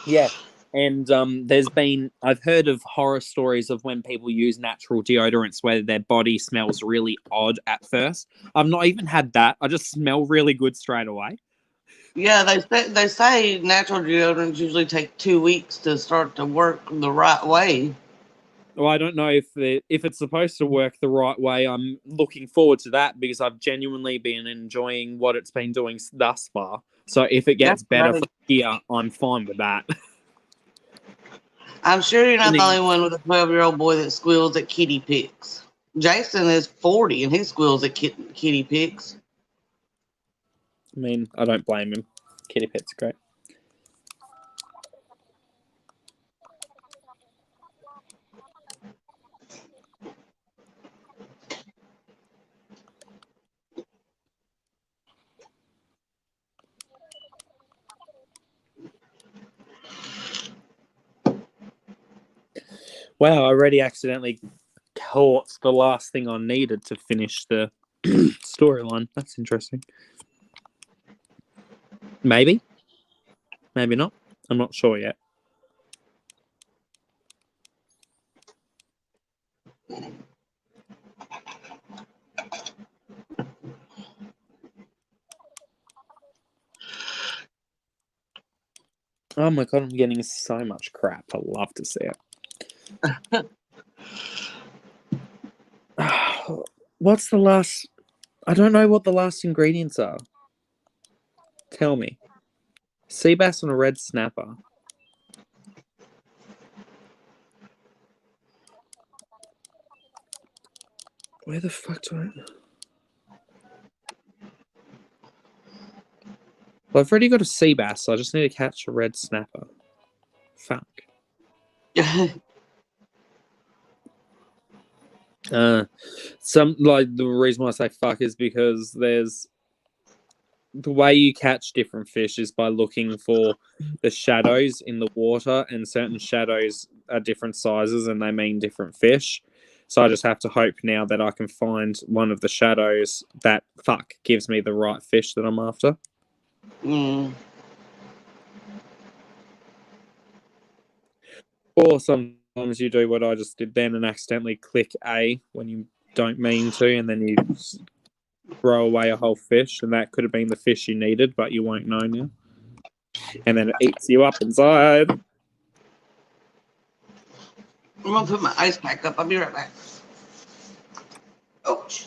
Yeah. And I've heard of horror stories of when people use natural deodorants where their body smells really odd at first. I've not even had that. I just smell really good straight away.
Yeah, they say natural deodorants usually take 2 weeks to start to work the right way.
Well, I don't know if it's supposed to work the right way. I'm looking forward to that because I've genuinely been enjoying what it's been doing thus far. So if it gets better from here, I'm fine with that.
I'm sure you're not the only one with a 12-year-old boy that squeals at kitty pigs. Jason is 40 and he squeals at kitty pigs.
I mean, I don't blame him. Kitty pets are great. Wow, I already accidentally caught the last thing I needed to finish the storyline. That's interesting. Maybe. Maybe not. I'm not sure yet. Oh my god, I'm getting so much crap. I love to see it. What's the last... I don't know what the last ingredients are. Tell me. Sea bass and a red snapper. Where the fuck do I... Well, I've already got a sea bass, so I just need to catch a red snapper. Fuck. The reason why I say fuck is because there's the way you catch different fish is by looking for the shadows in the water, and certain shadows are different sizes and they mean different fish. So I just have to hope now that I can find one of the shadows that gives me the right fish that I'm after. Or sometimes you do what I just did then and accidentally click A when you don't mean to, and then you throw away a whole fish, and that could have been the fish you needed, but you won't know now. And then it eats you up inside.
I'm gonna put my ice pack up. I'll be right back. Ouch.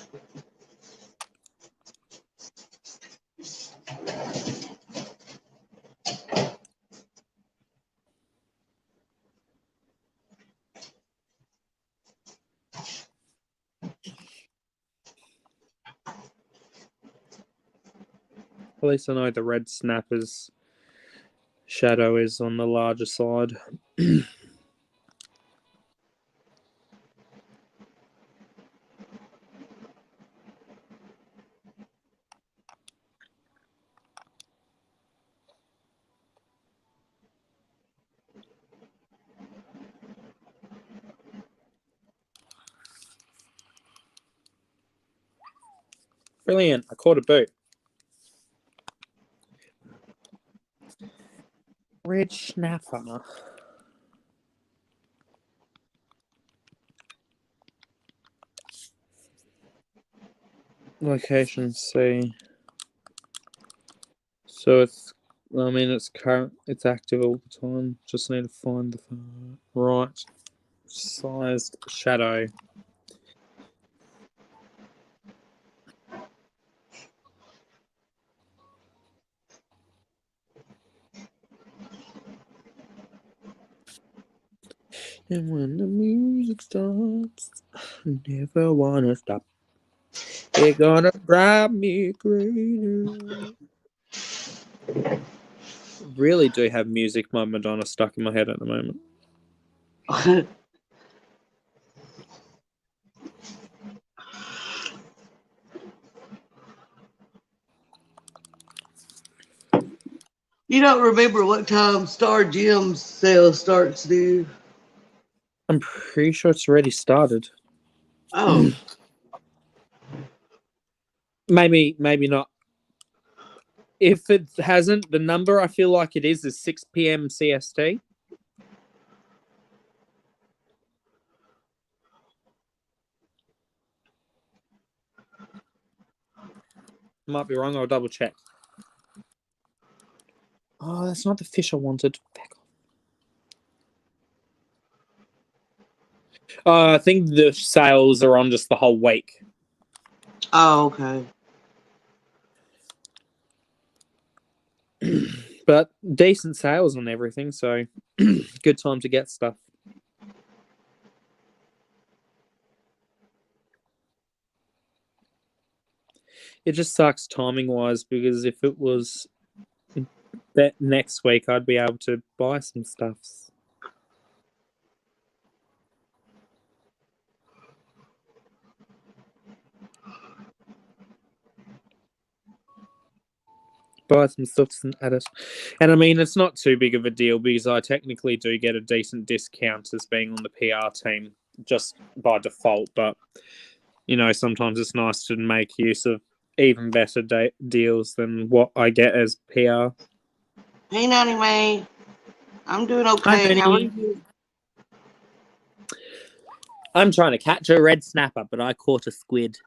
At least I know the red snapper's shadow is on the larger side. Brilliant. I caught a boot. Red snapper. Location C. So it's it's active all the time. Just need to find the right sized shadow. And when the music starts, I never wanna stop. It's gonna drive me crazy. Really do have Music by Madonna stuck in my head at the moment.
You don't remember what time Star Jim's sale starts, do you?
I'm pretty sure it's already started.
Oh.
Maybe not. If it hasn't, the number I feel like it is 6 p.m. CST. Might be wrong. I'll double check. Oh, that's not the fish I wanted. Back off. I think the sales are on just the whole week.
Oh, okay.
But decent sales on everything, so good time to get stuff. It just sucks timing-wise because if it was that next week, I'd be able to buy some stuffs. Buy some stuff and add it. And I mean, it's not too big of a deal because I technically do get a decent discount as being on the PR team just by default. But, you know, sometimes it's nice to make use of even better deals than what I get as PR.
Hey, Nanny May. I'm doing okay.
Hi,
How are you?
I'm trying to catch a red snapper, but I caught a squid.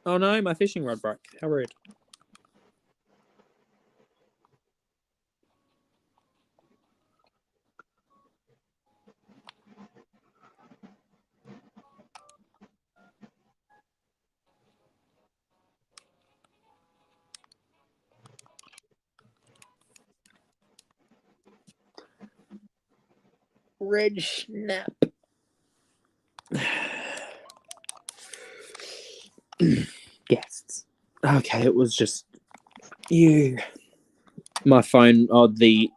Oh no, my fishing rod broke. How rude. Red snap. Guests. Okay, it was just you. My phone, the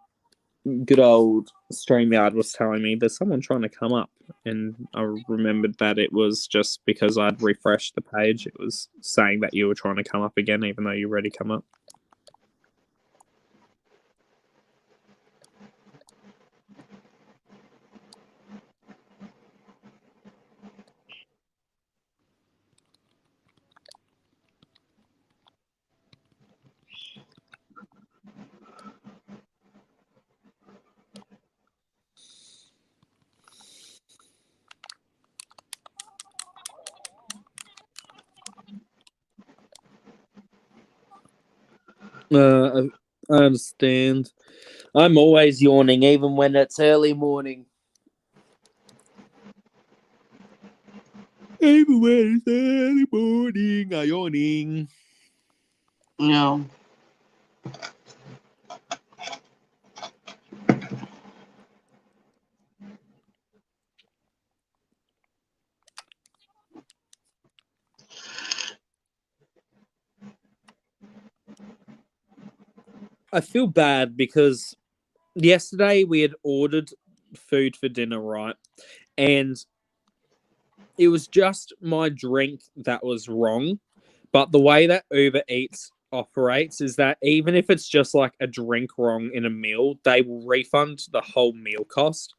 good old StreamYard was telling me there's someone trying to come up, and I remembered that it was just because I'd refreshed the page. It was saying that you were trying to come up again, even though you already come up. I understand. I'm always yawning, even when it's early morning. Even when it's early morning, I'm yawning.
No.
I feel bad because yesterday we had ordered food for dinner, right? And it was just my drink that was wrong. But the way that Uber Eats operates is that even if it's just like a drink wrong in a meal, they will refund the whole meal cost.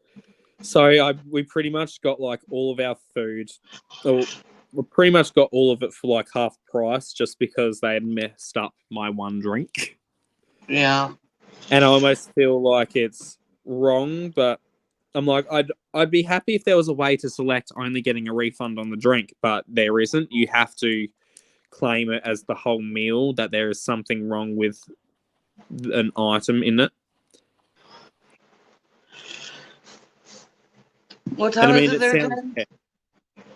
So we pretty much got like all of our food, or we pretty much got all of it for like half price just because they had messed up my one drink.
Yeah.
And I almost feel like it's wrong, but I'm like, I'd be happy if there was a way to select only getting a refund on the drink, but there isn't. You have to claim it as the whole meal, that there is something wrong with an item in it.
What time is it there,
sounds,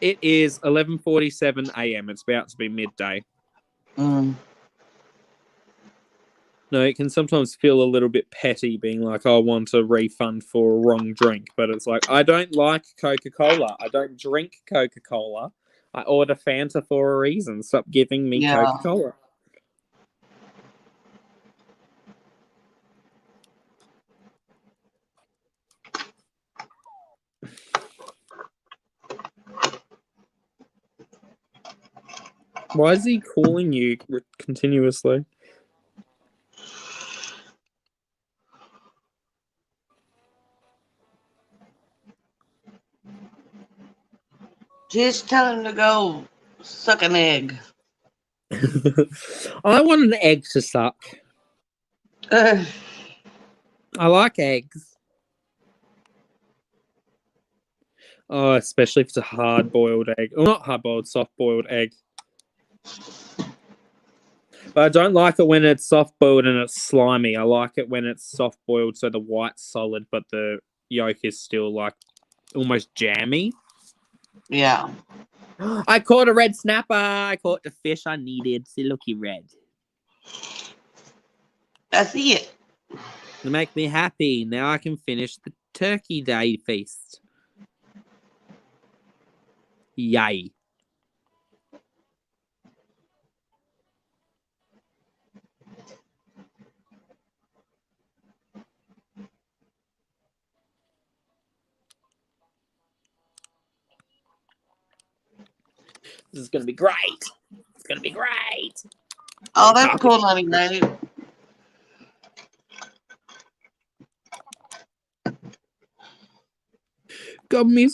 it is 11:47 a.m. It's about to be midday.
Mm.
No, it can sometimes feel a little bit petty being like, I want a refund for a wrong drink. But it's like, I don't like Coca-Cola. I don't drink Coca-Cola. I order Fanta for a reason. Stop giving me Coca-Cola. Why is he calling you continuously?
Just tell him to go suck an egg.
I want an egg to suck. I like eggs. Oh, especially if it's a hard-boiled egg. Or not hard-boiled, soft-boiled egg. But I don't like it when it's soft-boiled and it's slimy. I like it when it's soft-boiled so the white's solid, but the yolk is still, like, almost jammy.
Yeah.
I caught a red snapper. I caught the fish I needed. See, looky red.
I see it.
It makes me happy. Now I can finish the Turkey Day feast. Yay. This is going to be great. It's going to be great.
Oh, that's cool, honey, baby.
Cover me,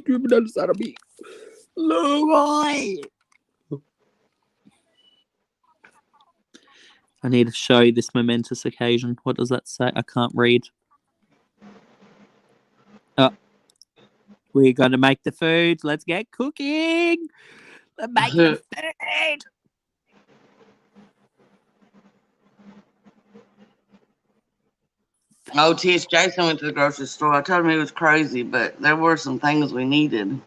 dripping down the side of me. Leroy! I need to show you this momentous occasion. What does that say? I can't read. Oh. We're going to make the food. Let's get cooking. Let's make the food.
Oh, Tish, Jason went to the grocery store. I told him he was crazy, but there were some things we needed.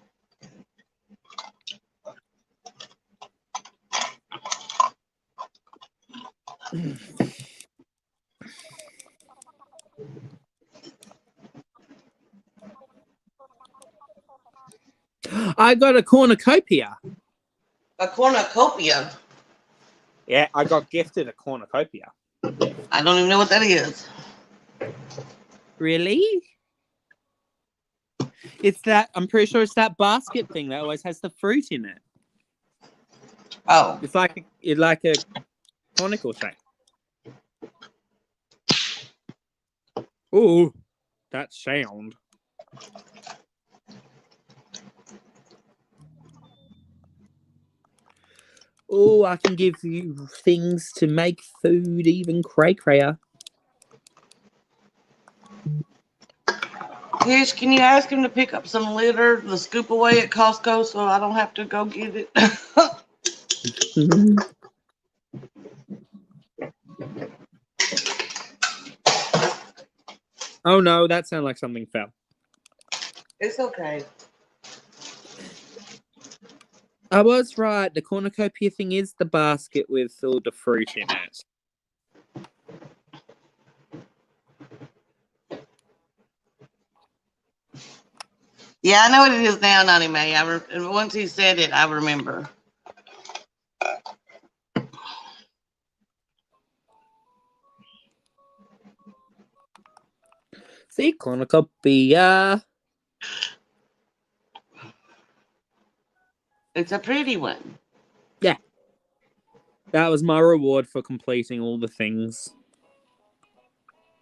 I got a cornucopia.
A cornucopia?
Yeah, I got gifted a cornucopia.
I don't even know what that is.
Really? It's that, I'm pretty sure it's that basket thing that always has the fruit in it.
Oh.
It's like a conical shape. Ooh, that sound. Oh, I can give you things to make food, even cray-crayer.
Tish, can you ask him to pick up some litter, the scoop away at Costco, so I don't have to go get it?
Oh no, that sounded like something fell.
It's okay.
I was right. The cornucopia thing is the basket with all the fruit in it.
Yeah, I know what it is now, Nani May. Once he said it, I remember.
See, cornucopia.
It's a pretty one.
Yeah. That was my reward for completing all the things.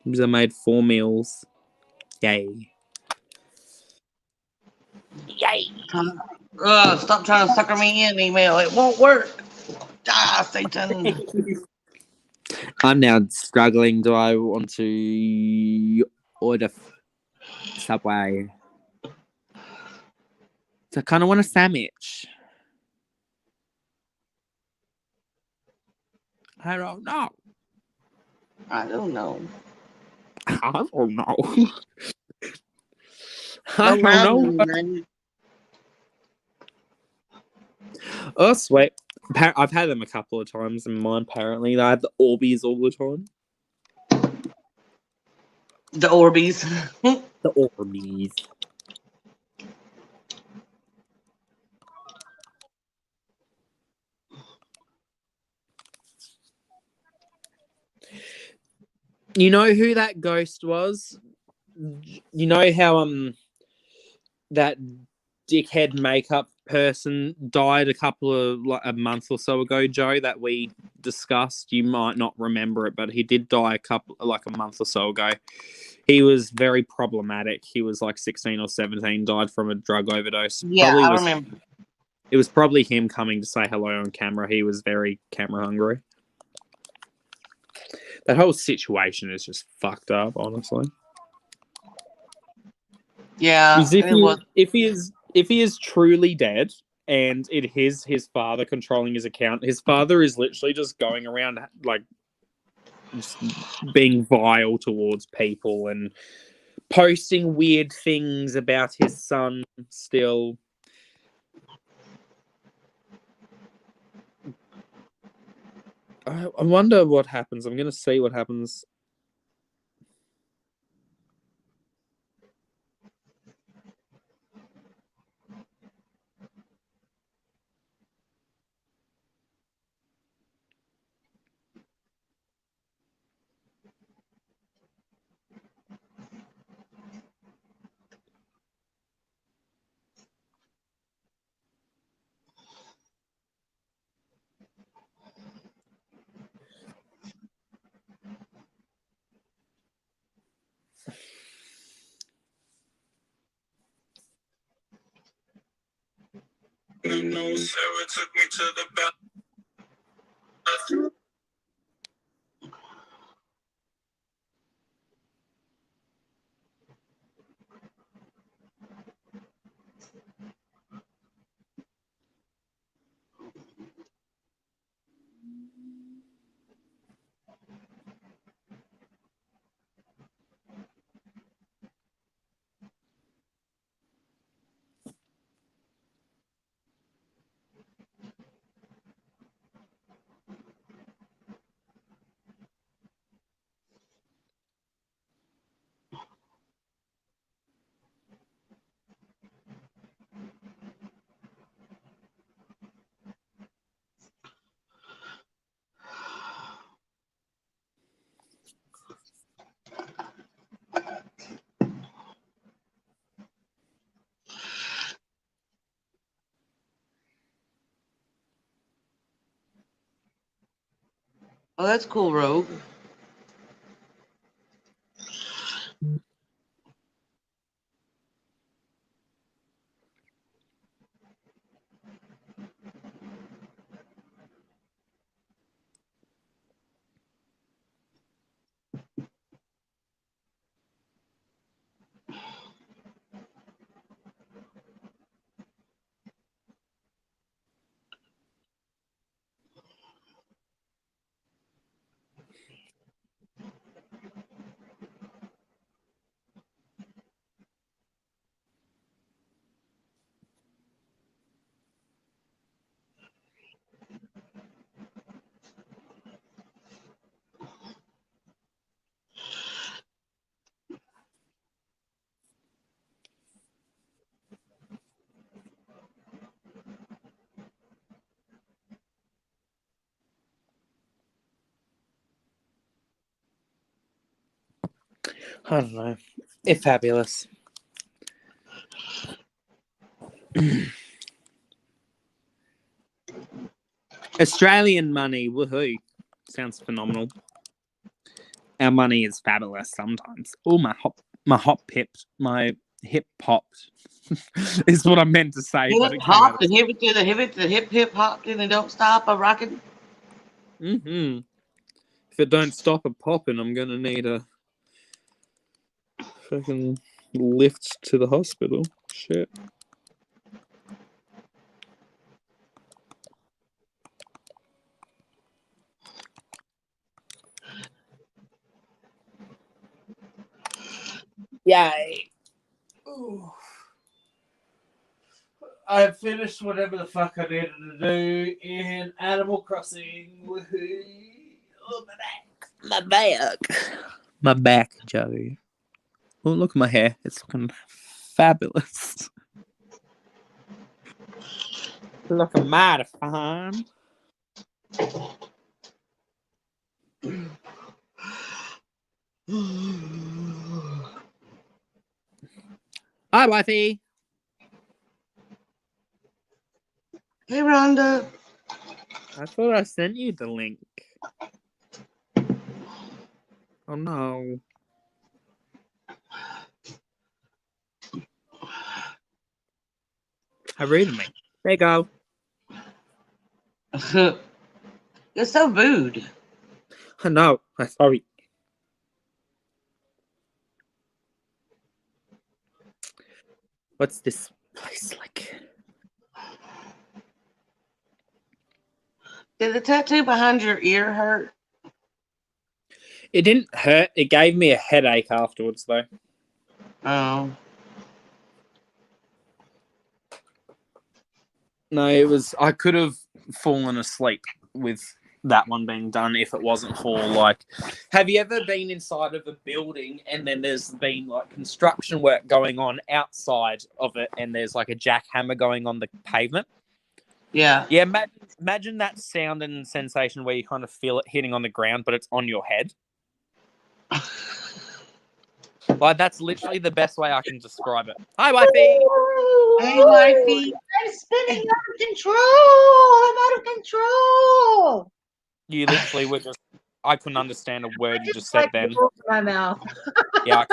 Because I made 4 meals. Yay. Yay.
Stop trying to sucker me in, email. It won't work. Ah, Satan.
I'm now struggling. Do I want to order Subway? So I kind of want a sandwich. I don't know.
I don't know.
I don't know.
No
I don't know.
man.
Oh, sweet. I've had them a couple of times in mine, apparently. I have the Orbeez all the time.
The Orbeez.
The Orbeez. You know who that ghost was? You know how that dickhead makeup person died a month or so ago, Joe, that we discussed? You might not remember it, but he did die a month or so ago. He was very problematic. He was like 16 or 17, died from a drug overdose.
Yeah, I remember.
It was probably him coming to say hello on camera. He was very camera hungry. That whole situation is just fucked up, honestly.
Yeah,
if he is truly dead and it is his father controlling his account, his father is literally just going around like just being vile towards people and posting weird things about his son still. I wonder what happens. I'm going to see what happens. No, Sarah took me to the bathroom.
Oh, that's cool, Rogue.
I don't know. It's fabulous. Australian money, woohoo. Sounds phenomenal. Our money is fabulous sometimes. Oh, my hip popped is what I meant to say. But
Hip hop, the hip to the hip hop, and it don't stop a rocking.
If it don't stop a popping, I'm gonna need a fucking lift to the hospital. Shit. Yay. Ooh. I finished whatever the fuck I needed to do in Animal Crossing. Woohoo. Oh, my back. My back, Joey. Oh, look at my hair. It's looking fabulous. Looking mighty fine. Hi, wifey.
Hey, Rhonda.
I thought I sent you the link. Oh, no. Hi, reading me. There you go.
You're so rude.
I know. I'm sorry. What's this place like?
Did the tattoo behind your ear hurt?
It didn't hurt. It gave me a headache afterwards, though.
Oh.
No, it was... I could have fallen asleep with that one being done if it wasn't for, like... Have you ever been inside of a building and then there's been, like, construction work going on outside of it and there's, like, a jackhammer going on the pavement?
Yeah.
Yeah, imagine that sound and sensation where you kind of feel it hitting on the ground, but it's on your head. Like, that's literally the best way I can describe it. Hi, wifey!
Hey, wifey.
I'm spinning out of control! I'm out of control!
You literally were just... I couldn't understand a word you just said then.
My mouth.
Yeah,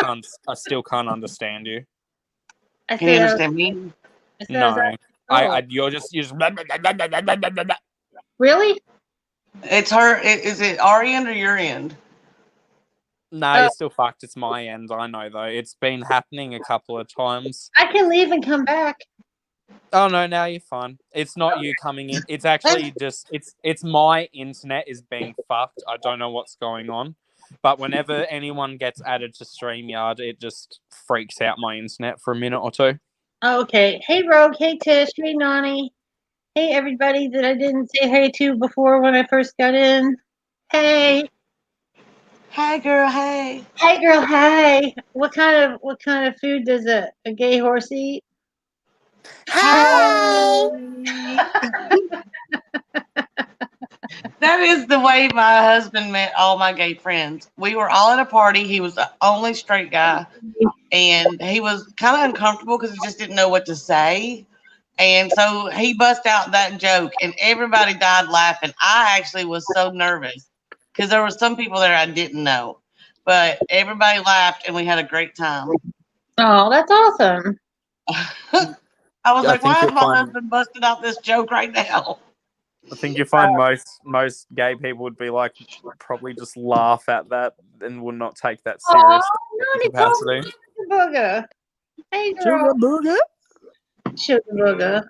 I still can't understand you.
Can you understand me?
No. You're just...
Really?
It's her. Is it our end or your end?
No, you're still fucked. It's my end. I know, though. It's been happening a couple of times.
I can leave and come back.
Oh, no, now you're fine. It's not you coming in. It's actually just... It's my internet is being fucked. I don't know what's going on. But whenever anyone gets added to StreamYard, it just freaks out my internet for a minute or two.
Oh, okay. Hey, Rogue. Hey, Tish. Hey, Nani. Hey, everybody that I didn't say hey to before when I first got in. Hey.
Hey, girl. Hey.
Hey, girl. Hey. What kind of food does a gay horse eat?
Hey. That is the way my husband met all my gay friends. We were all at a party. He was the only straight guy, and he was kind of uncomfortable because he just didn't know what to say. And so he bust out that joke, and everybody died laughing. I actually was so nervous because there were some people there I didn't know, but everybody laughed, and we had a great time.
Oh, that's awesome.
I was like, why is my husband busting out this joke right now?
I think you find most gay people would be like, probably just laugh at that and would not take that serious capacity.
Sugar Booger. Hey, girl.
Sugar Booger?
Sugar Booger.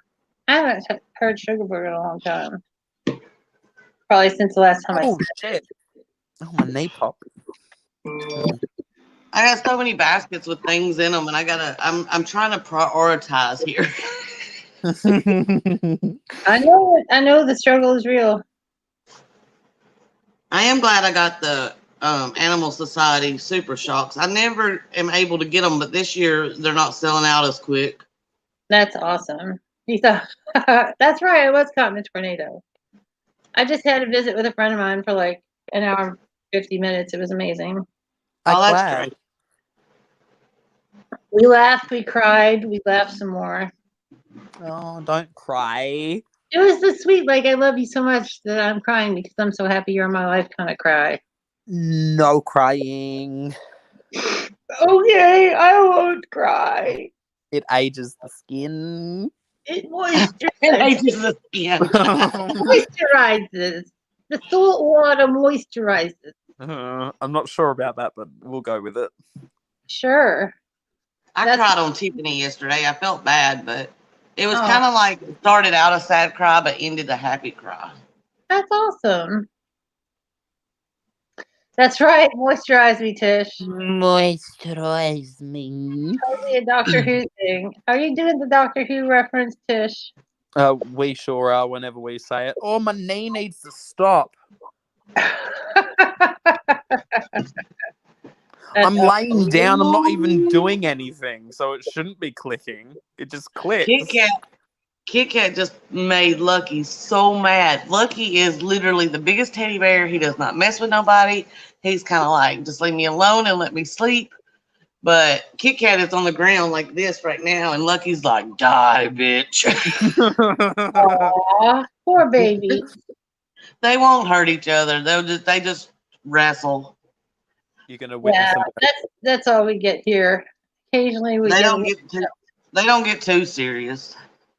I haven't heard Sugar Booger in a long time. Probably since the last time
Oh, shit. Oh, my knee popped.
I got so many baskets with things in them, and I'm trying to prioritize here.
I know the struggle is real.
I am glad I got the Animal Society Super Shocks. I never am able to get them, but this year they're not selling out as quick.
That's awesome. That's right. I was caught in a tornado. I just had a visit with a friend of mine for like an hour and 50 minutes. It was amazing.
Oh, that's great.
We laughed, we cried, we laughed some more.
Oh, don't cry.
It was the sweet, like, I love you so much that I'm crying because I'm so happy you're in my life kind of cry.
No crying.
Okay, I won't cry.
It ages the skin.
It moisturizes.
It ages the skin.
Moisturizes. The salt water moisturizes.
I'm not sure about that, but we'll go with it.
Sure.
I cried on Tiffany yesterday. I felt bad, but it was kind of like it started out a sad cry, but ended a happy cry.
That's awesome. That's right. Moisturize me, Tish.
Moisturize me.
Totally a Doctor Who thing. Are you doing the Doctor Who reference, Tish?
We sure are whenever we say it. Oh, my knee needs to stop. I'm laying down. I'm not even doing anything, so it shouldn't be clicking. It just clicks.
Kit Kat just made Lucky so mad. Lucky is literally the biggest teddy bear. He does not mess with nobody. He's kind of like, just leave me alone and let me sleep. But Kit Kat is on the ground like this right now, and Lucky's like, die, bitch.
Aww, poor baby.
They won't hurt each other. They just wrestle.
You're gonna witness them.
That's all we get here. Occasionally we don't
get too serious.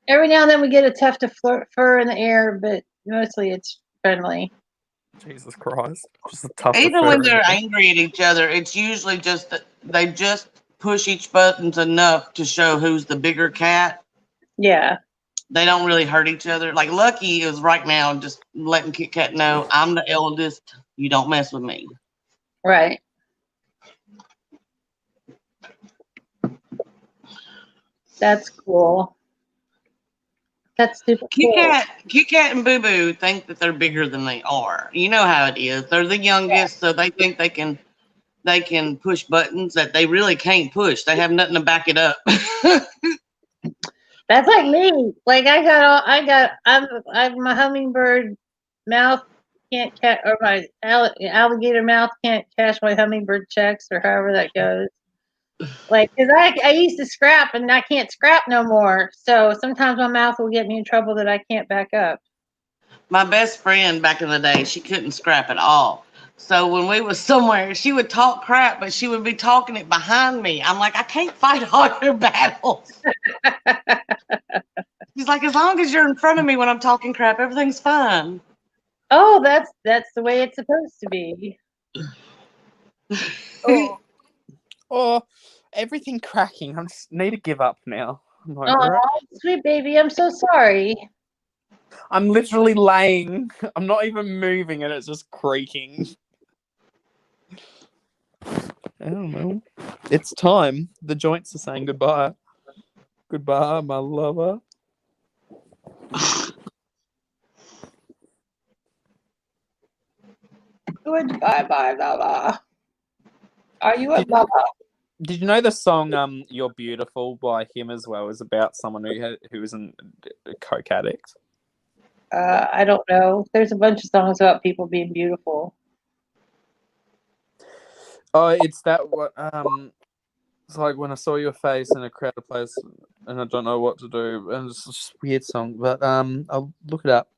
Every now and then we get a tuft of fur in the air, but mostly it's friendly.
Jesus Christ! Just a tuft
Even when they're angry at each other, it's usually just that they just push each buttons enough to show who's the bigger cat.
Yeah.
They don't really hurt each other. Like Lucky is right now just letting Kit Kat know, I'm the eldest. You don't mess with me.
Right. That's cool. That's super cool.
Kit Kat and Boo Boo think that they're bigger than they are. You know how it is. They're the youngest, so they think they can push buttons that they really can't push. They have nothing to back it up.
That's like me. Like my hummingbird mouth can't catch, or my alligator mouth can't catch my hummingbird checks, or however that goes. Like, because I used to scrap and I can't scrap no more. So sometimes my mouth will get me in trouble that I can't back up.
My best friend back in the day, she couldn't scrap at all. So when we was somewhere, she would talk crap, but she would be talking it behind me. I'm like, I can't fight all your battles. She's like, as long as you're in front of me when I'm talking crap, everything's fine.
Oh, that's the way it's supposed to be.
Oh, everything cracking. I just need to give up now.
Oh, sweet baby, I'm so sorry.
I'm literally laying. I'm not even moving, and it's just creaking. I don't know. It's time. The joints are saying goodbye. Goodbye, my lover.
Goodbye, my lover. Are you a lover?
Did you know the song "You're Beautiful" by him as well is about someone who was a coke addict?
I don't know. There's a bunch of songs about people being beautiful.
Oh, it's that what it's like when I saw your face in a crowded place and I don't know what to do, and it's just a weird song, but I'll look it up.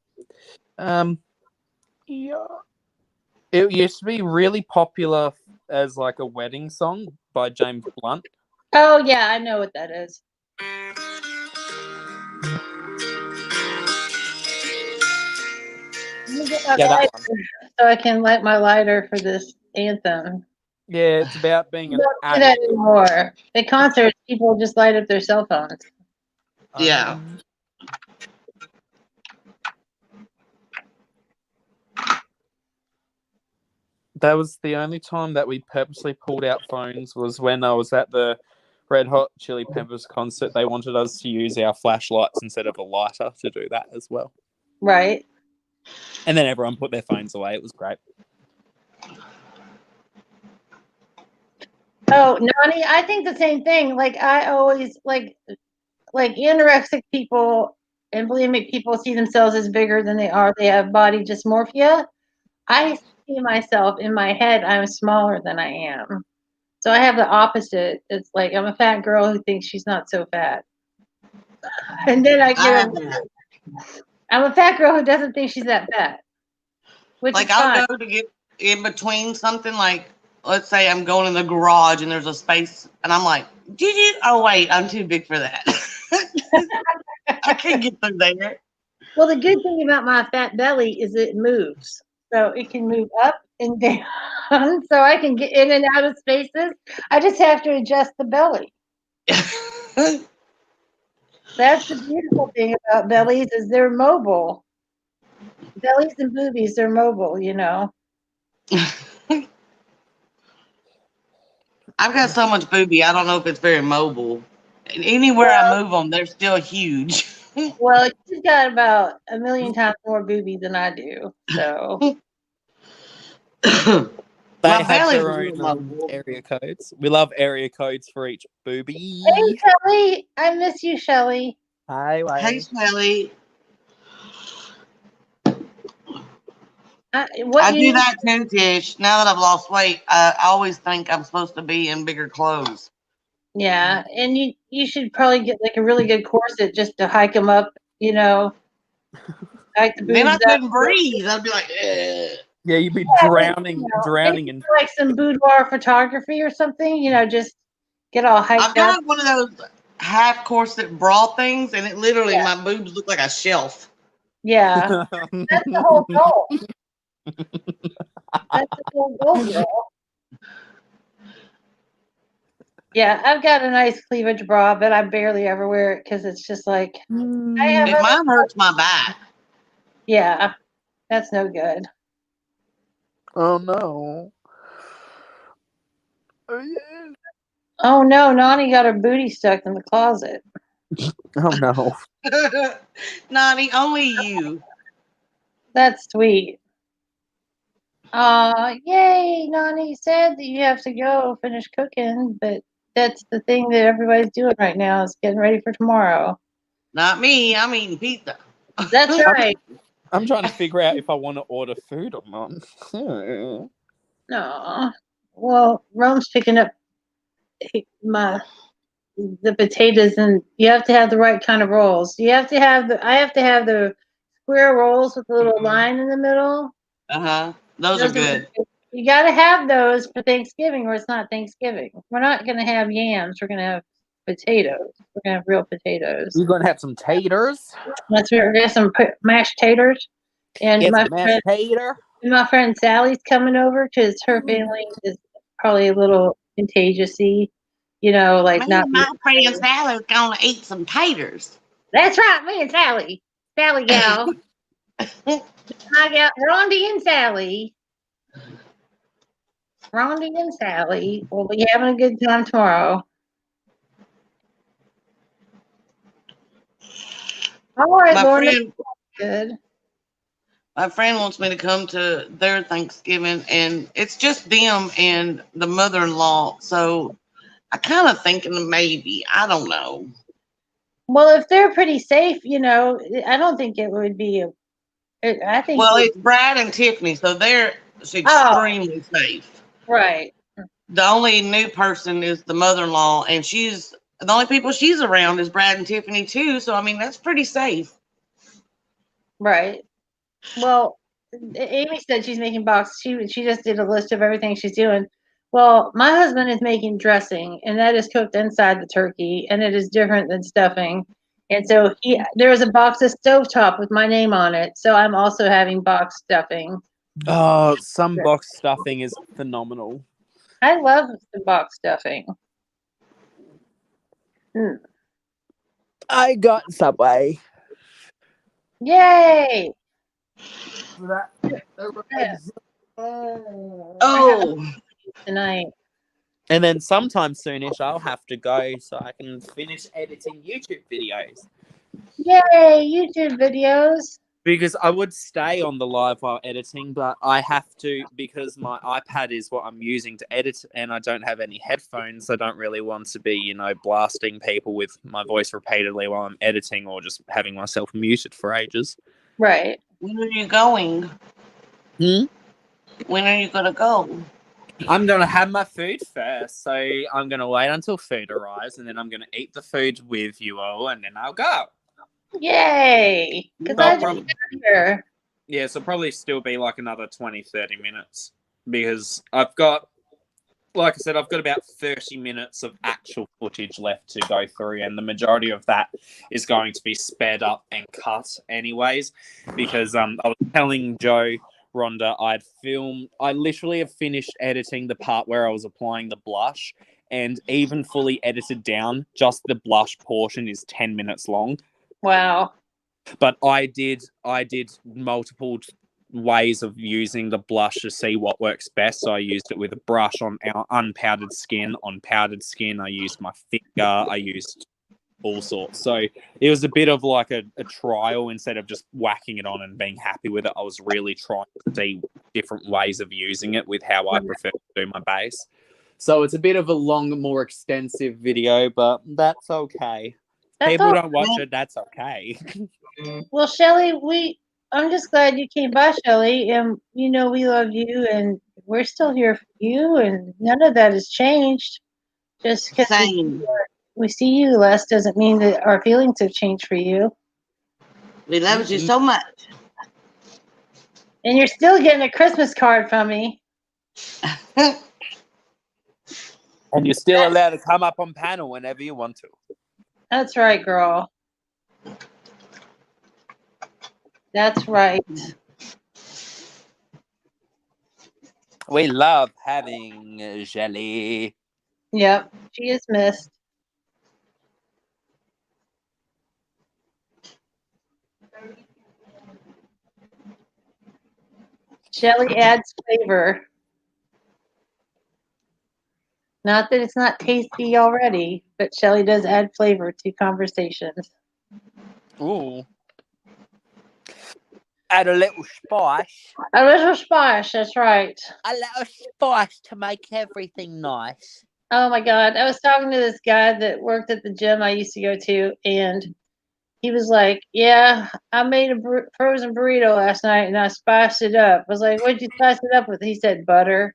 Yeah, it used to be really popular as like a wedding song by James Blunt.
Oh yeah, I know what that is.
Yeah, that one.
So I can light my lighter for this anthem.
Yeah, it's about being an
addict. Don't do that anymore. At concerts, people just light up their cell phones.
Yeah.
That was the only time that we purposely pulled out phones was when I was at the Red Hot Chili Peppers concert. They wanted us to use our flashlights instead of a lighter to do that as well.
Right.
And then everyone put their phones away. It was great.
Oh, Nani, I think the same thing. Like, I always, like anorexic people and bulimic people see themselves as bigger than they are. They have body dysmorphia. I see myself in my head, I'm smaller than I am. So I have the opposite. It's like I'm a fat girl who thinks she's not so fat. And then I'm a fat girl who doesn't think she's that fat. Which
like
is fine.
I'll go to get in between something, like let's say I'm going in the garage and there's a space and I'm like, did you? Oh wait, I'm too big for that. I can't get through there.
Well, the good thing about my fat belly is it moves. So it can move up and down. So I can get in and out of spaces. I just have to adjust the belly. That's the beautiful thing about bellies is they're mobile. Bellies and boobies, they're mobile, you know.
I've got so much booby, I don't know if it's very mobile. Anywhere I move them, they're still huge.
Well, you've got about 1,000,000 times more booby than I do. So
They
My
have
belly's
their
real
own
mobile.
area codes. We love area codes for each booby.
hey, Shelly, I miss you, Shelly.
Hi,
Hey, Shelly.
What
I
you
do
need?
that too, Tish. Now that I've lost weight, I always think I'm supposed to be in bigger clothes.
Yeah, and you should probably get like a really good corset just to hike them up. You know, hike the
Then I
boobs up.
couldn't breathe. I'd be like, ugh.
Yeah, you'd be
Yeah,
drowning
maybe
in.
like some boudoir photography or something. You know, just get all
I've
hyped up.
got one of those half corset bra things, and it literally,
Yeah.
my boobs look like a shelf.
Yeah, that's the whole goal. That's the whole goal, girl. Yeah, I've got a nice cleavage bra, but I barely ever wear it because it's just like I have
If mine hurts my back.
Yeah, that's no good.
Oh no. Oh yeah.
Oh no, Nani got her booty stuck in the closet.
Oh no.
Nani, only you.
That's sweet. Yay, Nani said that you have to go finish cooking, but that's the thing that everybody's doing right now is getting ready for tomorrow.
Not me. I'm eating pizza.
That's right.
I'm trying to figure out if I want to order food or not.
No. Well, Rome's picking up the potatoes, and you have to have the right kind of rolls. I have to have the square rolls with a little line in the middle.
Those are good.
You got to have those for Thanksgiving, or it's not Thanksgiving. We're not going to have yams. We're going to have potatoes. We're going to have real potatoes.
You're going to have some taters.
That's right. We're going to have some mashed taters. And
Get some mashed tater.
my friend Sally's coming over because her family is probably a little contagious-y. You know, like
Me
not.
and my friend Sally's gonna eat some taters.
That's right, me and Sally. Sally gal. My gal, Rondi and Sally. Rondi and Sally will be having a good time tomorrow. All right, Lauren. Good.
My friend wants me to come to their Thanksgiving, and it's just them and the mother-in-law. So I kind of thinking maybe. I don't know.
Well, if they're pretty safe, you know, I don't think it would be I think.
Well, it's Brad and Tiffany, so they're extremely safe.
Right.
The only new person is the mother-in-law, and she's the only people she's around is Brad and Tiffany too. So I mean, that's pretty safe.
Right. Well, Amy said she's making box. She just did a list of everything she's doing. Well, my husband is making dressing, and that is cooked inside the turkey, and it is different than stuffing. And so there was a box of stovetop with my name on it. So I'm also having box stuffing.
Oh, some box stuffing is phenomenal.
I love the box stuffing.
I got Subway.
Yay!
Oh,
tonight.
And then sometime soonish, I'll have to go so I can finish editing YouTube videos.
Yay, YouTube videos.
Because I would stay on the live while editing, but I have to, because my iPad is what I'm using to edit, and I don't have any headphones. I don't really want to be, you know, blasting people with my voice repeatedly while I'm editing, or just having myself muted for ages.
Right. When are you going?
Hmm?
When are you going to go?
I'm going to have my food first. So I'm going to wait until food arrives, and then I'm going to eat the food with you all, and then I'll go.
Yay! Because I just got here.
Yeah, so probably still be like another 20, 30 minutes. Because I've got, like I said, I've got about 30 minutes of actual footage left to go through, and the majority of that is going to be sped up and cut anyways. Because I was telling Joe, Rhonda, I literally have finished editing the part where I was applying the blush, and even fully edited down, just the blush portion is 10 minutes long.
Wow.
But I did multiple ways of using the blush to see what works best. So I used it with a brush on unpowdered skin. On powdered skin, I used my finger. I used all sorts. So it was a bit of like a trial instead of just whacking it on and being happy with it. I was really trying to see different ways of using it with how I prefer to do my base. So it's a bit of a long, more extensive video, but that's okay. People don't watch it, that's okay.
Well, Shelly, I'm just glad you came by, Shelly, and we love you, and we're still here for you, and none of that has changed. Just because we see you less doesn't mean that our feelings have changed for you.
We love you so much.
And you're still getting a Christmas card from me.
And you're still allowed to come up on panel whenever you want to.
That's right, girl. That's right.
We love having Jelly.
Yep, she is missed. Shelly adds flavor. Not that it's not tasty already, but Shelly does add flavor to conversations.
Ooh. Add a little spice.
A little spice, that's right.
A little spice to make everything nice.
Oh my God. I was talking to this guy that worked at the gym I used to go to, and he was like, yeah, I made a frozen burrito last night and I spiced it up. I was like, what'd you spice it up with? He said butter.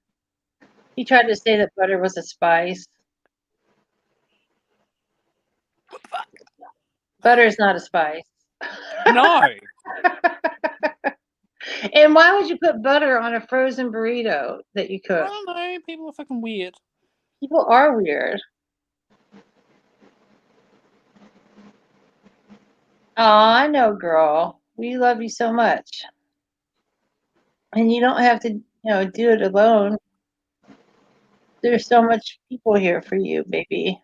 He tried to say that butter was a spice. Butter is not a spice.
No.
And why would you put butter on a frozen burrito that you cook?
I don't know. People are fucking weird.
People are weird. Oh, I know, girl. We love you so much. And you don't have to, do it alone. There's so much people here for you, baby.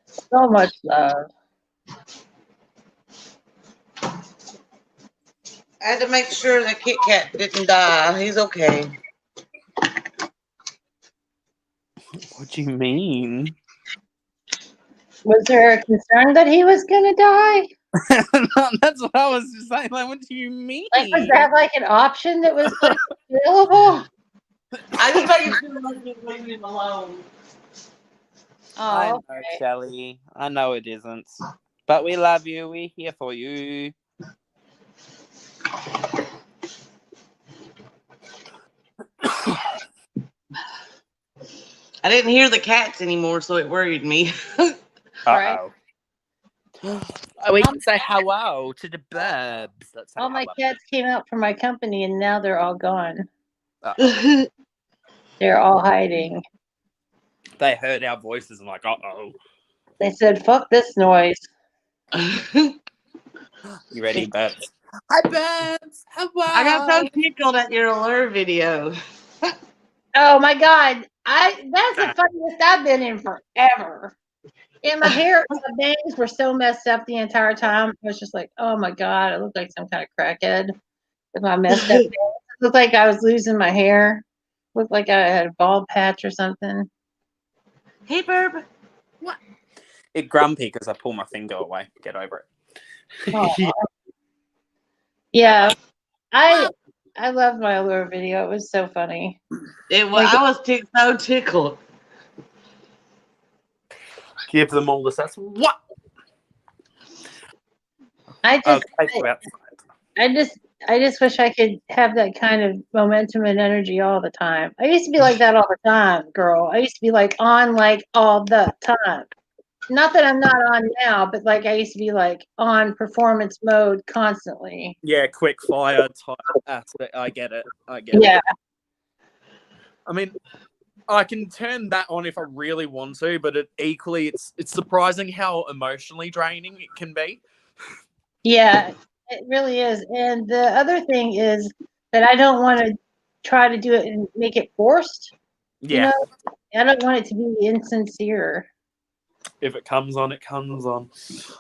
So much love.
I had to make sure the Kit Kat didn't die. He's okay.
What do you mean?
Was there a concern that he was going to die?
That's what I was just saying. Like, what do you mean?
Like, was that like an option that was available?
I just making sure I just leave him alone.
Oh,
I know, Shelly. I know it isn't. But we love you. We're here for you.
I didn't hear the cats anymore, so it worried me.
Uh-oh. We can say hello to the burbs.
All my cats came out from my company, and now they're all gone. They're all hiding.
They heard our voices and like, uh-oh.
They said, fuck this noise.
You ready, burbs? Hi, burbs. Hello.
I got so tickled at your alert video.
Oh, my God. That's the funniest I've been in forever. And my hair, my bangs were so messed up the entire time. I was just like, oh my God, I look like some kind of crackhead with my messed up bangs. It looked like I was losing my hair. Looked like I had a bald patch or something.
Hey, Burb.
What? It's grumpy because I pull my finger away. Get over it.
Oh. Yeah. I loved my allure video. It was so funny.
It was. I was so tickled.
Give them all the sense. What?
I just I just wish I could have that kind of momentum and energy all the time. I used to be like that all the time, girl. I used to be like on like all the time. Not that I'm not on now, but like I used to be like on performance mode constantly.
Yeah, quick fire type aspect. I get it.
Yeah.
I mean, I can turn that on if I really want to, but it's surprising how emotionally draining it can be.
Yeah, it really is. And the other thing is that I don't want to try to do it and make it forced.
Yeah.
You know, I don't want it to be insincere.
If it comes on, it comes on.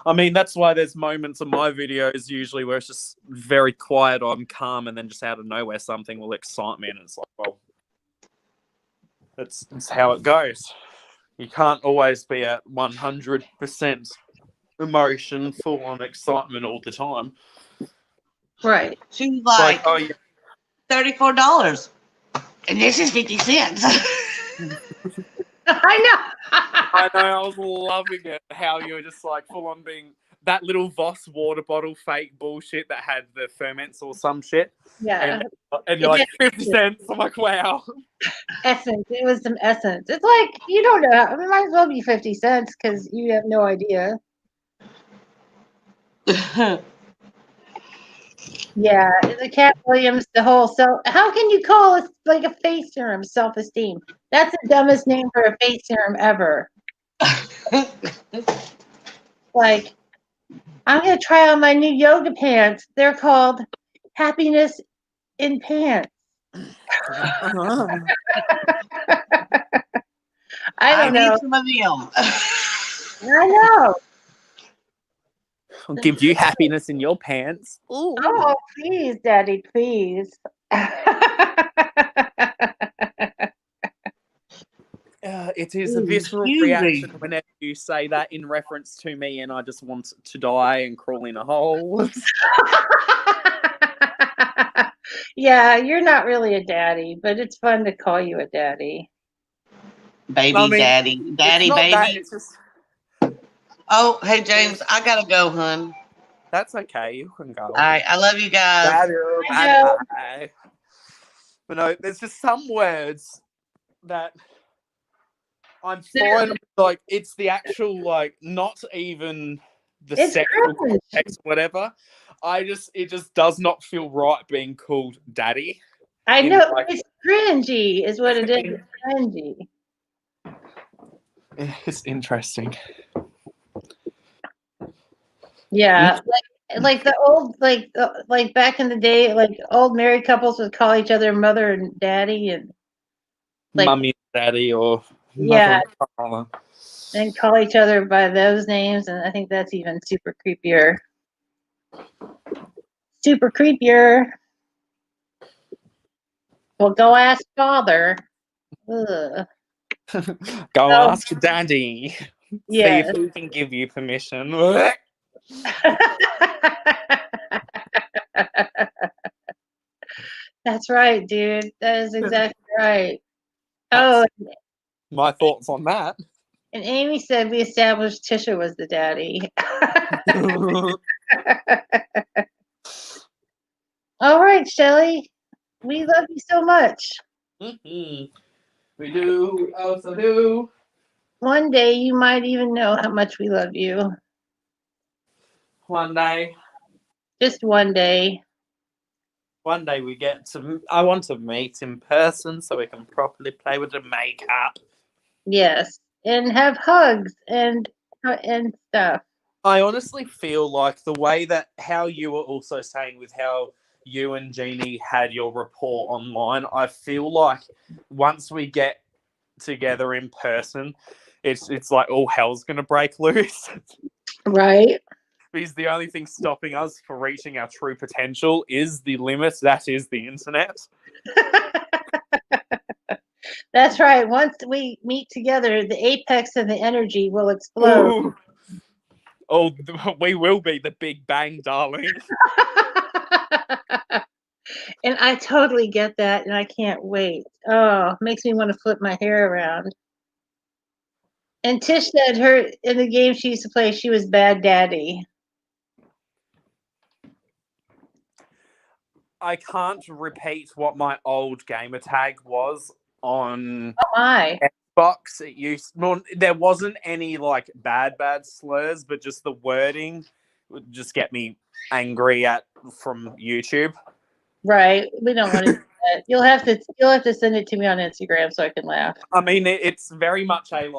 I mean, that's why there's moments in my videos usually where it's just very quiet or I'm calm, and then just out of nowhere something will excite me, and it's like, well, that's how it goes. You can't always be at 100% emotion, full on excitement all the time.
Right.
She was like,
oh, yeah.
$34. And this is 50 cents.
I know.
I know, I was loving it. How you were just like full on being that little Voss water bottle fake bullshit that had the ferments or some shit.
Yeah.
And you're like, 50 cents. I'm like, wow.
Essence. It was some essence. It's like, you don't know. I mean, it might as well be 50 cents because you have no idea. Yeah, the Cat Williams, the whole self. How can you call it like a face serum self-esteem? That's the dumbest name for a face serum ever. Like, I'm gonna try on my new yoga pants. They're called Happiness in Pants.
Uh-huh.
I don't know.
Need some of them.
I know.
I'll give you happiness in your pants. Ooh.
Oh, please, Daddy, please.
It is a visceral reaction whenever you say that in reference to me, and I just want to die and crawl in a hole.
Yeah, you're not really a daddy, but it's fun to call you a daddy.
Baby, daddy, baby.
That, it's just...
Oh, hey, James, I gotta go, hun.
That's okay. You can go. All
right, I love you guys.
Bye. But no, there's just some words that I'm fine. Like, it's the actual, like, not even the sexual context, whatever. It just does not feel right being called daddy.
I know, like, it's cringy, is what it is. It's cringy.
It's interesting.
Yeah, like the old, like back in the day, like old married couples would call each other mother and daddy, and like
mummy and daddy, or
yeah,
mother and father,
and call each other by those names, and I think that's even super creepier. Super creepier. Well, go ask father. Ugh.
Go ask daddy.
Yeah.
See if he can give you permission.
That's right, dude. That is exactly right. Oh,
my thoughts on that.
And Amy said we established Tisha was the daddy. All right, Shelly. We love you so much.
Mm-hmm. We do. Also do.
One day you might even know how much we love you.
One day.
Just one day.
One day we get to... I want to meet in person so we can properly play with the makeup.
Yes. And have hugs and stuff.
I honestly feel like the way that how you were also saying with how you and Jeannie had your rapport online, I feel like once we get together in person, it's like all hell's gonna break loose.
Right.
Because the only thing stopping us for reaching our true potential is the limit. That is the internet.
That's right. Once we meet together, the apex of the energy will explode.
Ooh. Oh, we will be the Big Bang, darling.
And I totally get that, and I can't wait. Oh, makes me want to flip my hair around. And Tish said her in the game she used to play, she was Bad Daddy.
I can't repeat what my old gamer tag was on
Oh my.
Xbox. It used there wasn't any like bad slurs, but just the wording would just get me angry from YouTube.
Right. We don't want to do that. You'll have to send it to me on Instagram so I can laugh.
I mean, it's very much a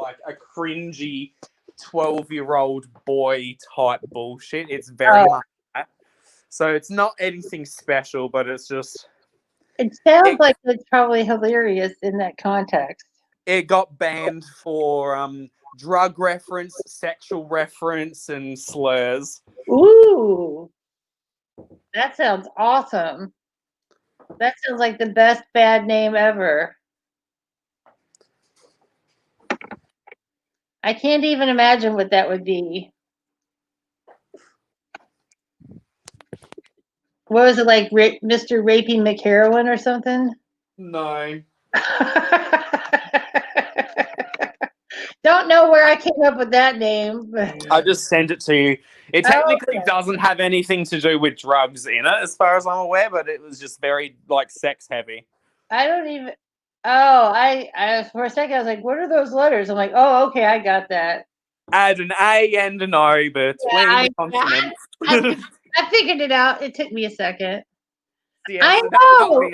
cringy 12-year-old boy type bullshit. It's very much that. So it's not anything special, but it's just.
It sounds like it's probably hilarious in that context.
It got banned for drug reference, sexual reference, and slurs.
Ooh, that sounds awesome. That sounds like the best bad name ever. I can't even imagine what that would be. What was it like, Mr. Raping McHeroin or something?
No.
Don't know where I came up with that name.
I just sent it to you. It technically doesn't have anything to do with drugs in it, as far as I'm aware, but it was just very sex heavy.
I don't even. Oh, I for a second I was like, "What are those letters?" I'm like, "Oh, okay, I got that."
Add an A and an O between the consonants.
I figured it out. It took me a second.
Yeah,
I
so
know.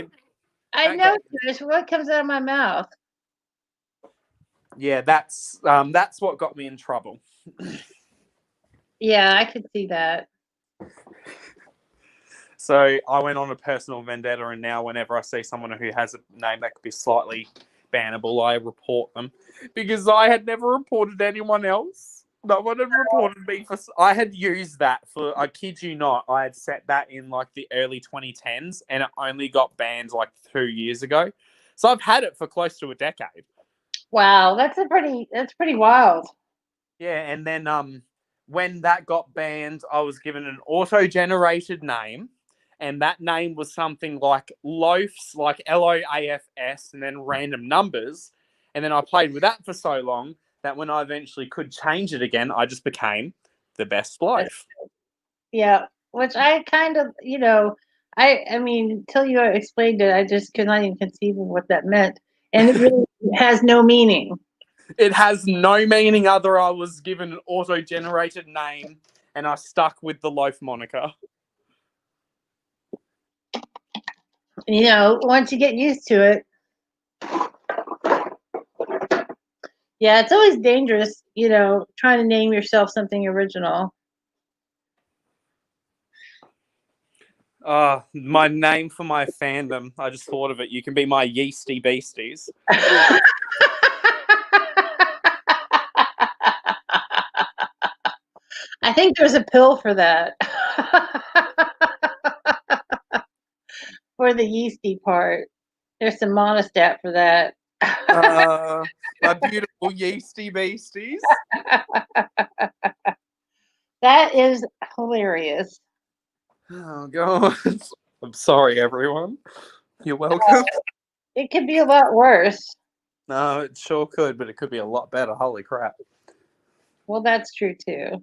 I know. What comes out of my mouth?
Yeah, that's what got me in trouble.
Yeah, I could see that.
So I went on a personal vendetta, and now whenever I see someone who has a name that could be slightly bannable, I report them because I had never reported anyone else. No one had reported me for. I had used that for. I kid you not. I had set that in the early 2010s, and it only got banned 2 years ago. So I've had it for close to a decade.
Wow, that's pretty wild.
Yeah, and then when that got banned, I was given an auto-generated name, and that name was something like Loafs, like LOAFS, and then random numbers. And then I played with that for so long that when I eventually could change it again, I just became the best loaf.
Yeah, which I kind of, I mean, until you explained it, I just could not even conceive of what that meant, and it really has no meaning.
It has no meaning other. I was given an auto-generated name, and I stuck with the loaf moniker.
Once you get used to it. Yeah, it's always dangerous, trying to name yourself something original.
My name for my fandom, I just thought of it. You can be my yeasty beasties.
I think there's a pill for that. For the yeasty part. There's some monostat for that.
My beautiful yeasty beasties.
That is hilarious.
Oh, God. I'm sorry, everyone. You're welcome.
It could be a lot worse.
No, it sure could, but it could be a lot better. Holy crap.
Well, that's true, too.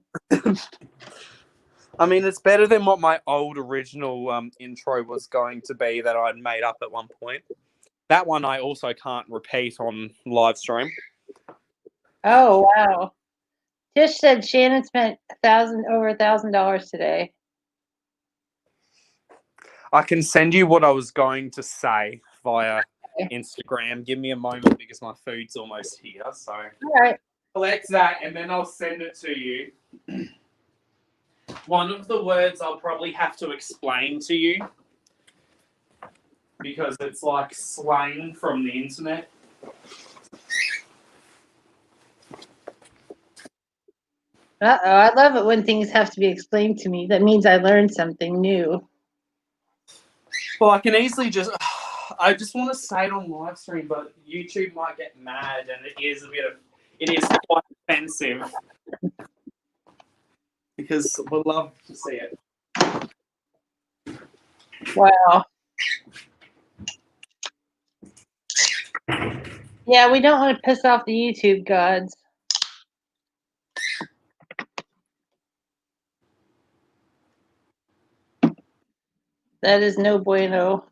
I mean, it's better than what my old original intro was going to be that I'd made up at one point. That one I also can't repeat on live stream.
Oh, wow. Tish said Shannon spent over $1,000 today.
I can send you what I was going to say via Instagram. Give me a moment because my food's almost here. So
all right,
collect that and then I'll send it to you. One of the words I'll probably have to explain to you because it's like slang from the internet.
Uh-oh, I love it when things have to be explained to me. That means I learned something new.
Well, I can easily I just want to say it on live stream, but YouTube might get mad, and it is quite offensive because we'd love to see it.
Wow. Yeah, we don't want to piss off the YouTube gods. That is no bueno.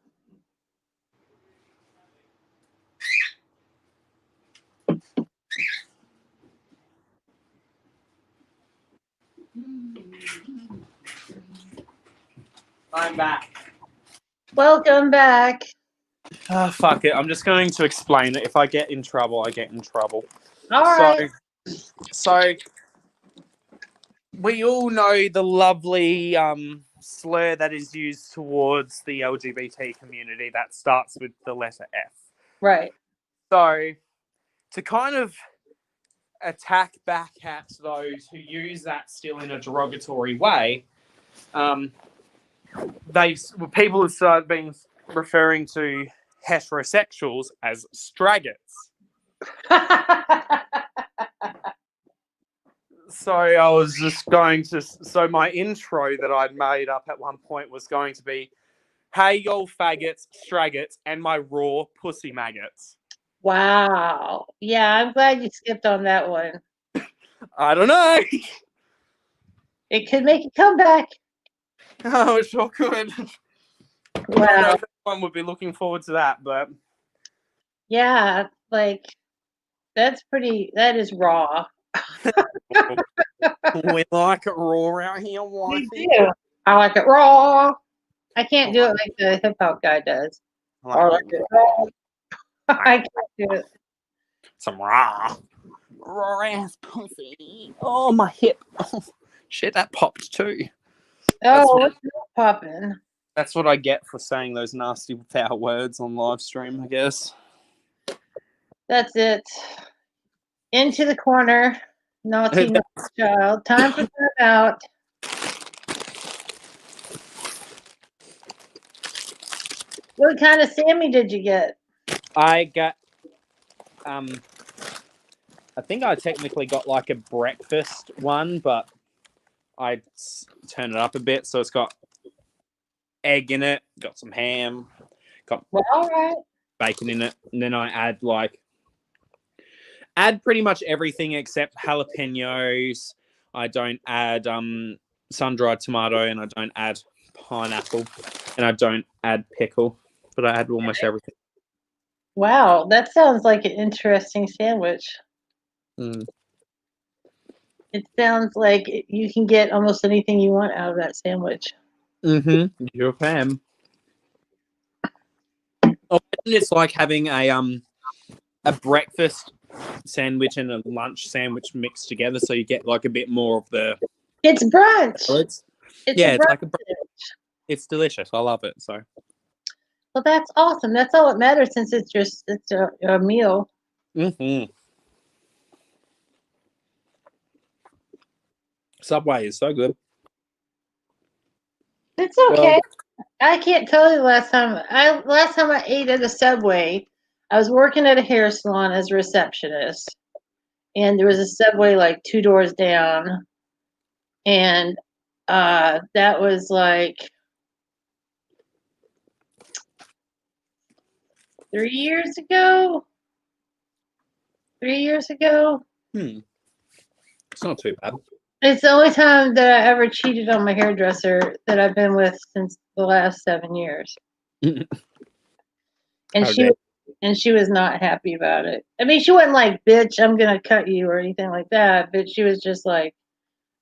I'm back.
Welcome back.
Fuck it. I'm just going to explain it. If I get in trouble, I get in trouble.
All right.
So we all know the lovely slur that is used towards the LGBT community that starts with the letter F.
Right.
So to kind of attack back at those who use that still in a derogatory way, people have started referring to heterosexuals as straggots. So I was just going to. So my intro that I'd made up at one point was going to be, "Hey, y'all faggots, straggots, and my raw pussy maggots."
Wow. Yeah, I'm glad you skipped on that one.
I don't know.
It could make a comeback.
Oh, it sure could.
Wow.
I don't know if everyone would be looking forward to that, but
yeah, like that is raw.
we like it raw out here.
We do. I like it raw. I can't do it like the hip hop guy does. I like it raw. I can't do it.
Some raw ass pussy. Oh, my hip. Oh, shit, that popped too.
Oh, what's popping?
That's what I get for saying those nasty foul words on live stream, I guess.
That's it. Into the corner. Naughty, naughty child. Time for time out. What kind of Sammy did you get?
I got, I think I technically got like a breakfast one, but I turned it up a bit, so it's got egg in it, got some ham, got
all right.
bacon in it, and then I add pretty much everything except jalapenos. I don't add sun-dried tomato, and I don't add pineapple, and I don't add pickle, but I add almost everything.
Wow, that sounds like an interesting sandwich.
Mm.
It sounds like you can get almost anything you want out of that sandwich.
Mm-hmm. You can. Oh, it's like having a breakfast sandwich and a lunch sandwich mixed together, so you get like a bit more of the.
It's brunch.
It's like a brunch. It's delicious. I love it. So.
Well, that's awesome. That's all that matters since it's a meal.
Mm-hmm. Subway is so good.
It's okay. Well, I can't tell you the last time I ate at a Subway. I was working at a hair salon as a receptionist, and there was a Subway like 2 doors down, and that was like 3 years ago. 3 years ago.
It's not too bad.
It's the only time that I ever cheated on my hairdresser that I've been with since the last 7 years. And she was not happy about it. I mean, she wasn't like, "Bitch, I'm gonna cut you" or anything like that, but she was just like,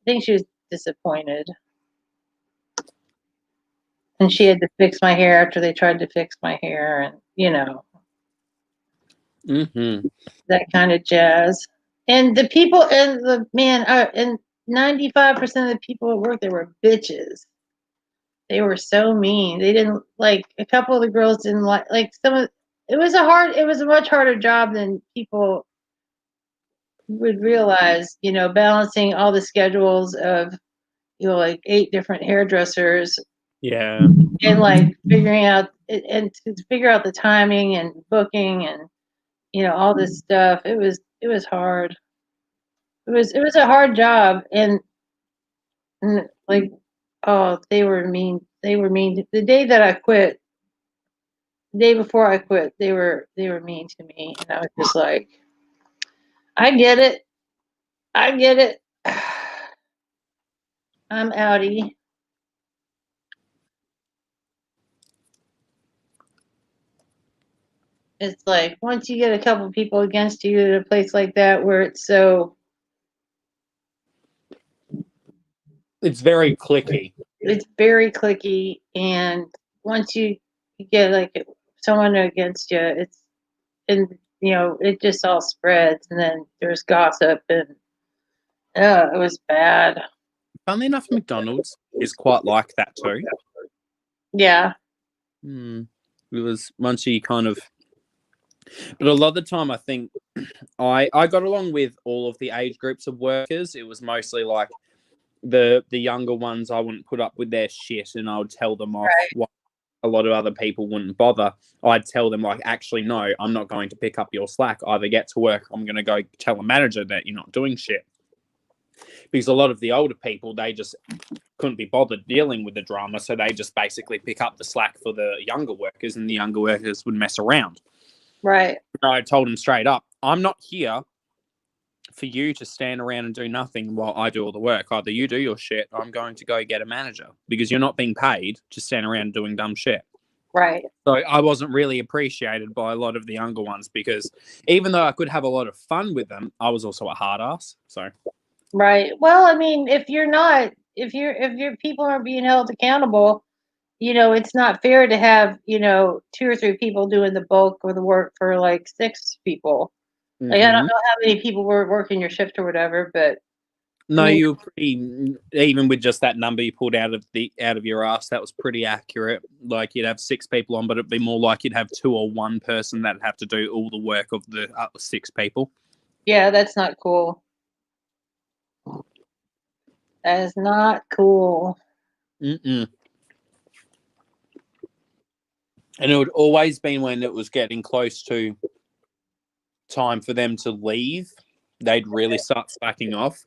I think she was disappointed. And she had to fix my hair after they tried to fix my hair, and that kind of jazz. And the people, and the man, and 95% of the people at work, they were bitches. They were so mean. They didn't like, a couple of the girls didn't like some of. It was a much harder job than people would realize. Balancing all the schedules of like 8 different hairdressers.
Yeah.
And like figuring out and to figure out the timing and booking and all this stuff. It was hard. It was a hard job, and like, oh, they were mean. They were mean. The day that I quit, the day before I quit, they were mean to me, and I was just like, I get it. I'm outie. It's like once you get a couple people against you at a place like that where it's so
It's very clicky.
it's very clicky, and once you get like someone against you, it's and it just all spreads, and then there's gossip, and it was bad.
Funnily enough, McDonald's is quite like that too.
Yeah.
It was once you kind of, but a lot of the time I think I got along with all of the age groups of workers. It was mostly like the younger ones. I wouldn't put up with their shit, and I would tell them off.
Right.
A lot of other people wouldn't bother. I'd tell them like, actually, no, I'm not going to pick up your slack. Either get to work, I'm going to go tell a manager that you're not doing shit. Because a lot of the older people, they just couldn't be bothered dealing with the drama, so they just basically pick up the slack for the younger workers, and the younger workers would mess around.
Right.
I told them straight up, I'm not here for you to stand around and do nothing while I do all the work. Either you do your shit, or I'm going to go get a manager, because you're not being paid to stand around doing dumb shit.
Right.
So I wasn't really appreciated by a lot of the younger ones, because even though I could have a lot of fun with them, I was also a hard ass. So
Right. Well, I mean, if your people aren't being held accountable, it's not fair to have, 2 or 3 people doing the bulk of the work for like 6 people. Like, I don't know how many people were working your shift or whatever, but
no, you were pretty, even with just that number you pulled out of your ass, that was pretty accurate. Like, you'd have 6 people on, but it'd be more like you'd have 2 or 1 person that'd have to do all the work of the 6 people.
Yeah, that's not cool. That is not cool.
And it would always been when it was getting close to time for them to leave, they'd really start slacking off.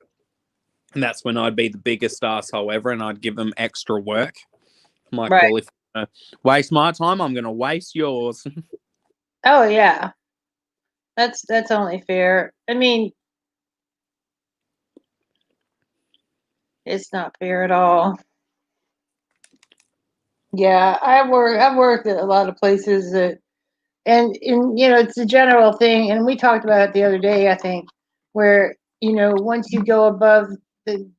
And that's when I'd be the biggest asshole ever, and I'd give them extra work. I'm like,
Right.
well, if you're going to waste my time, I'm going to waste yours.
Oh yeah. That's only fair. I mean, it's not fair at all. Yeah, I've worked at a lot of places that, and it's a general thing, and we talked about it the other day, I think, where once you go above the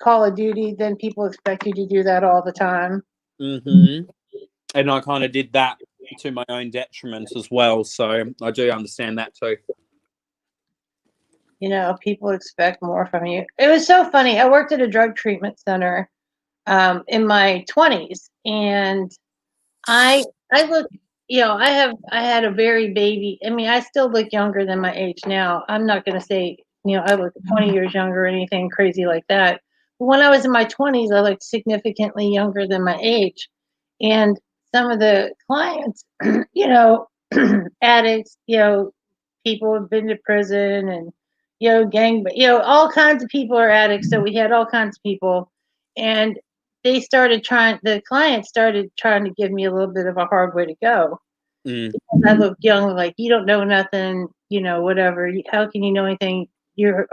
call of duty, then people expect you to do that all the time.
And I kind of did that to my own detriment as well, so I do understand that too.
People expect more from you. It was so funny. I worked at a drug treatment center in my 20s, and I look, I had a very baby. I mean, I still look younger than my age now. I'm not going to say, I look 20 years younger or anything crazy like that. But when I was in my 20s, I looked significantly younger than my age. And some of the clients, addicts, people have been to prison, and, gang, all kinds of people are addicts. So we had all kinds of people. And the client started trying to give me a little bit of a hard way to go. Because I look young, like, you don't know nothing, whatever. How can you know anything? You're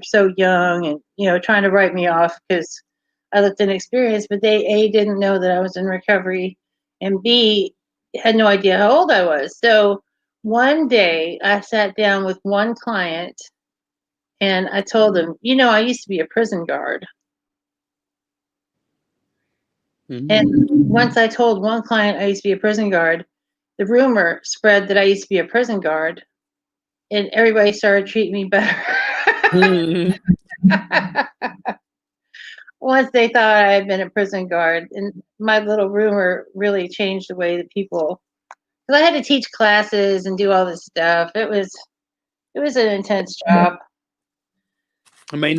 so young, and, trying to write me off because I looked inexperienced. But they, A, didn't know that I was in recovery, and B, had no idea how old I was. So one day I sat down with one client and I told him, I used to be a prison guard. And once I told one client I used to be a prison guard, the rumor spread that I used to be a prison guard, and everybody started treating me better. Once they thought I had been a prison guard, and my little rumor really changed the way that people, because I had to teach classes and do all this stuff. It was an intense job.
I mean,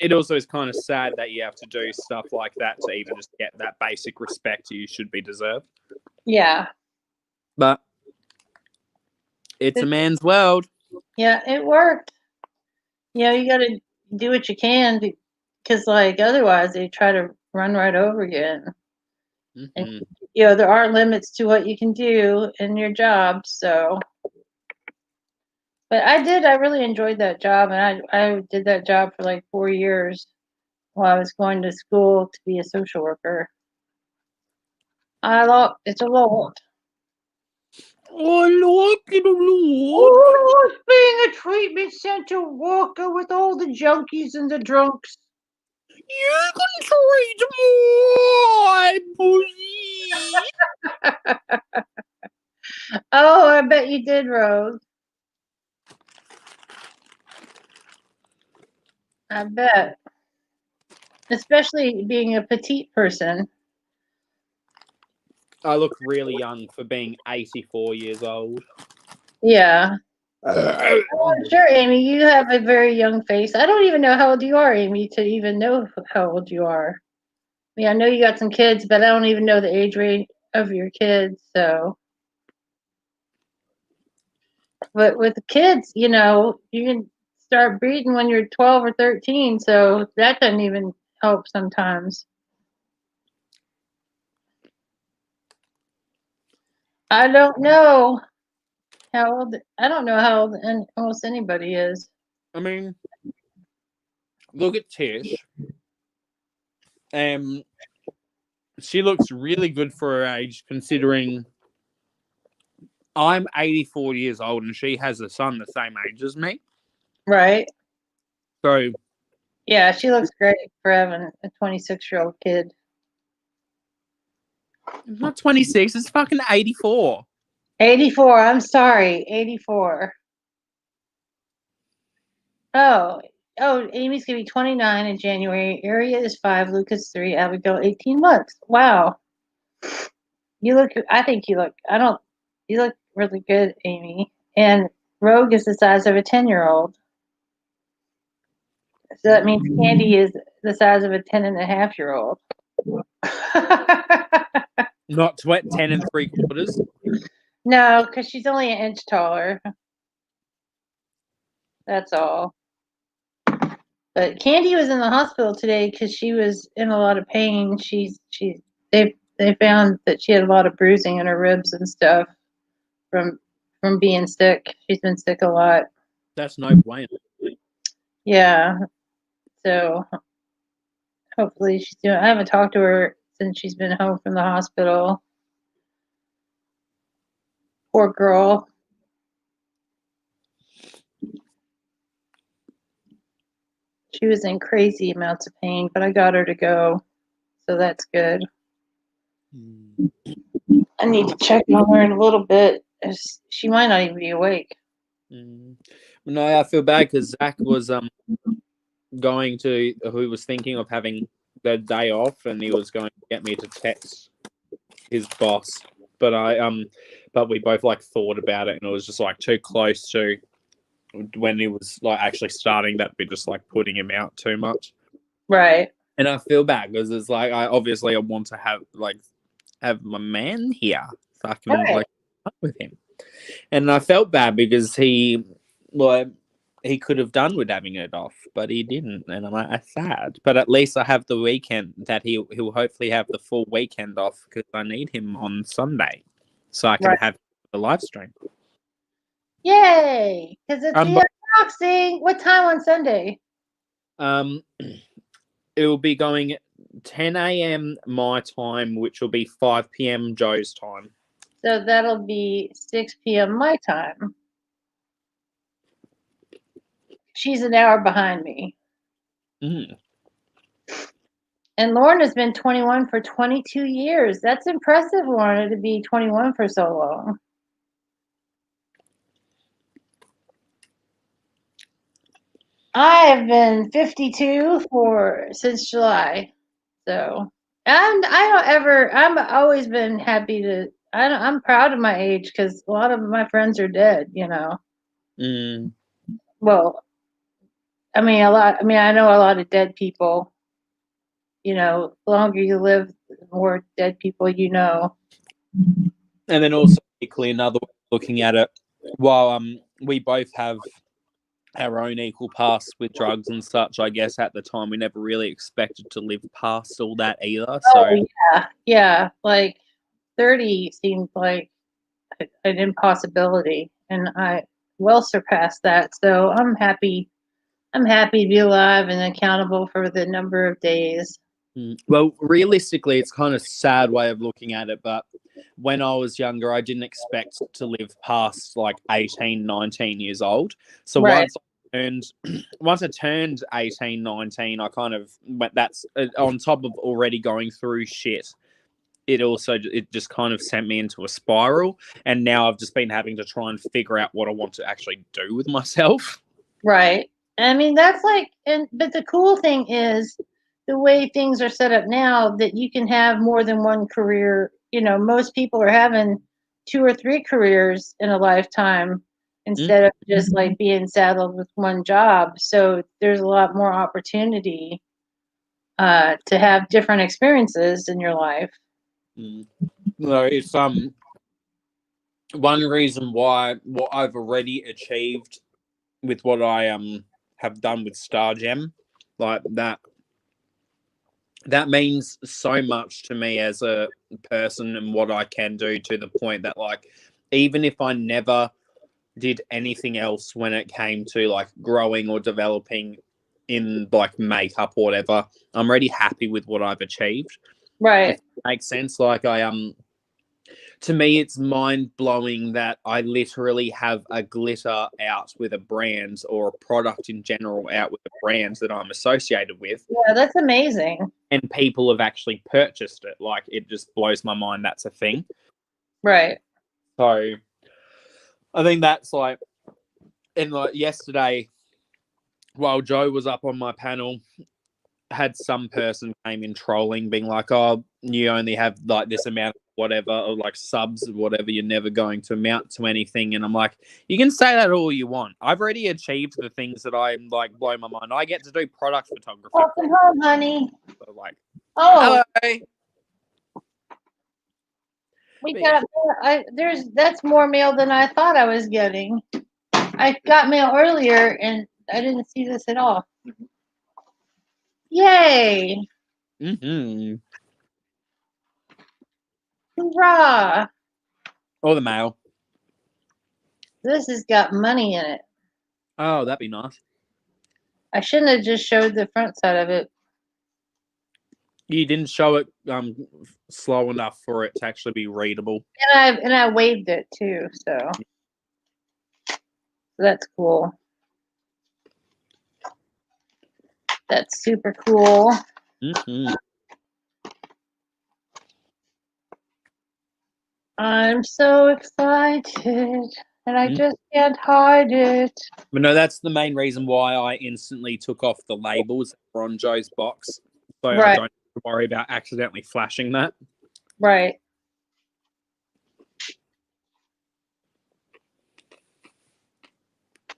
it also is kind of sad that you have to do stuff like that to even just get that basic respect you should be deserved.
Yeah.
But it's a man's world.
Yeah, it worked. You got to do what you can, because like otherwise they try to run right over you. And, there are limits to what you can do in your job. So, but I really enjoyed that job, and I did that job for like 4 years while I was going to school to be a social worker. It's a lot.
Oh, Lord, little Lord.
Oh, it's being a treatment center worker with all the junkies and the drunks.
You can treat my pussy.
Oh, I bet you did, Rose. I bet. Especially being a petite person.
I look really young for being 84 years old.
Yeah. Oh, sure, Amy. You have a very young face. I don't even know how old you are, Amy, to even know how old you are. I mean, I know you got some kids, but I don't even know the age range of your kids. So, but with the kids, you know, you can start breeding when you're 12 or 13. So that doesn't even help sometimes. I don't know how old. I don't know how old almost anybody is.
I mean, look at Tish. She looks really good for her age, considering I'm 84 years old and she has a son the same age as me.
Right.
So,
yeah, she looks great for having a 26-year-old kid.
It's not 26, it's fucking 84.
84, I'm sorry, 84. Oh, Amy's gonna be 29 in January. Aria is 5, Lucas 3, Abigail 18 months. Wow. I think you look really good, Amy. And Rogue is the size of a 10-year-old. So that means Candy is the size of a 10-and-a-half-year-old.
Not 10 3/4.
No, because she's only an inch taller. That's all. But Candy was in the hospital today because she was in a lot of pain. They found that she had a lot of bruising in her ribs and stuff from being sick. She's been sick a lot.
That's no bueno.
Yeah. So hopefully she's doing. I haven't talked to her since she's been home from the hospital. Poor girl. She was in crazy amounts of pain, but I got her to go, so that's good. I need to check on her in a little bit. She might not even be awake.
No, I feel bad because Zach was who was thinking of having the day off, and he was going to get me to text his boss, but but we both like thought about it, and it was just like too close to when he was like actually starting that, we just like putting him out too much.
Right.
And I feel bad because it's like I want to have my man here, so I can like fuck with him. And I felt bad because he could have done with having it off, but he didn't, and I'm like, sad. But at least I have the weekend that he'll hopefully have the full weekend off because I need him on Sunday, so I can have the live stream.
Yay! Because it's the unboxing. What time on Sunday?
It will be going 10 a.m. my time, which will be 5 p.m. Joe's time.
So that'll be 6 p.m. my time. She's an hour behind me.
Mm.
And Lorna's been 21 for 22 years. That's impressive, Lorna, to be 21 for so long. I have been 52 since July. So, and I've always been happy to, I'm proud of my age because a lot of my friends are dead, you know. Well, I know a lot of dead people. You know, the longer you live, the more dead people you know.
And then also, another way of looking at it, while we both have our own equal past with drugs and such, I guess at the time we never really expected to live past all that either. So
yeah, like 30 seemed like an impossibility, and I well surpassed that. So I'm happy. I'm happy to be alive and accountable for the number of days.
Well, realistically, it's kind of a sad way of looking at it, but when I was younger, I didn't expect to live past like 18, 19 years old. So
Right.
once I turned 18, 19, I kind of went, that's on top of already going through shit. It just kind of sent me into a spiral. And now I've just been having to try and figure out what I want to actually do with myself.
Right. I mean, that's like, but the cool thing is the way things are set up now that you can have more than one career. You know, most people are having 2 or 3 careers in a lifetime instead of just like being saddled with one job. So there's a lot more opportunity to have different experiences in your life.
No, it's one reason why what I've already achieved with what I have done with Star Gem, like that means so much to me as a person and what I can do, to the point that, like, even if I never did anything else when it came to like growing or developing in like makeup or whatever, I'm already happy with what I've achieved.
Right.
If it makes sense. Like to me, it's mind-blowing that I literally have a glitter out with a brand, or a product in general out with a brand that I'm associated with.
Yeah, that's amazing.
And people have actually purchased it. Like, it just blows my mind that's a thing.
Right.
So I think that's like, and like yesterday, while Joe was up on my panel, had some person came in trolling, being like, "Oh, you only have like this amount of whatever, or like subs or whatever. You're never going to amount to anything." And I'm like, "You can say that all you want. I've already achieved the things that I like blow my mind. I get to do product photography."
Welcome home, honey.
So, like,
oh,
hello.
We got that's more mail than I thought I was getting. I got mail earlier and I didn't see this at all. Yay!
Mm-hmm.
Hurrah!
Or the mail.
This has got money in it.
Oh, that'd be nice.
I shouldn't have just showed the front side of it.
You didn't show it slow enough for it to actually be readable.
And I waved it too, so that's cool. That's super cool.
Mm-hmm.
I'm so excited, and I just can't hide it.
But no, that's the main reason why I instantly took off the labels that were on Joe's box, so I don't have to worry about accidentally flashing that.
Right.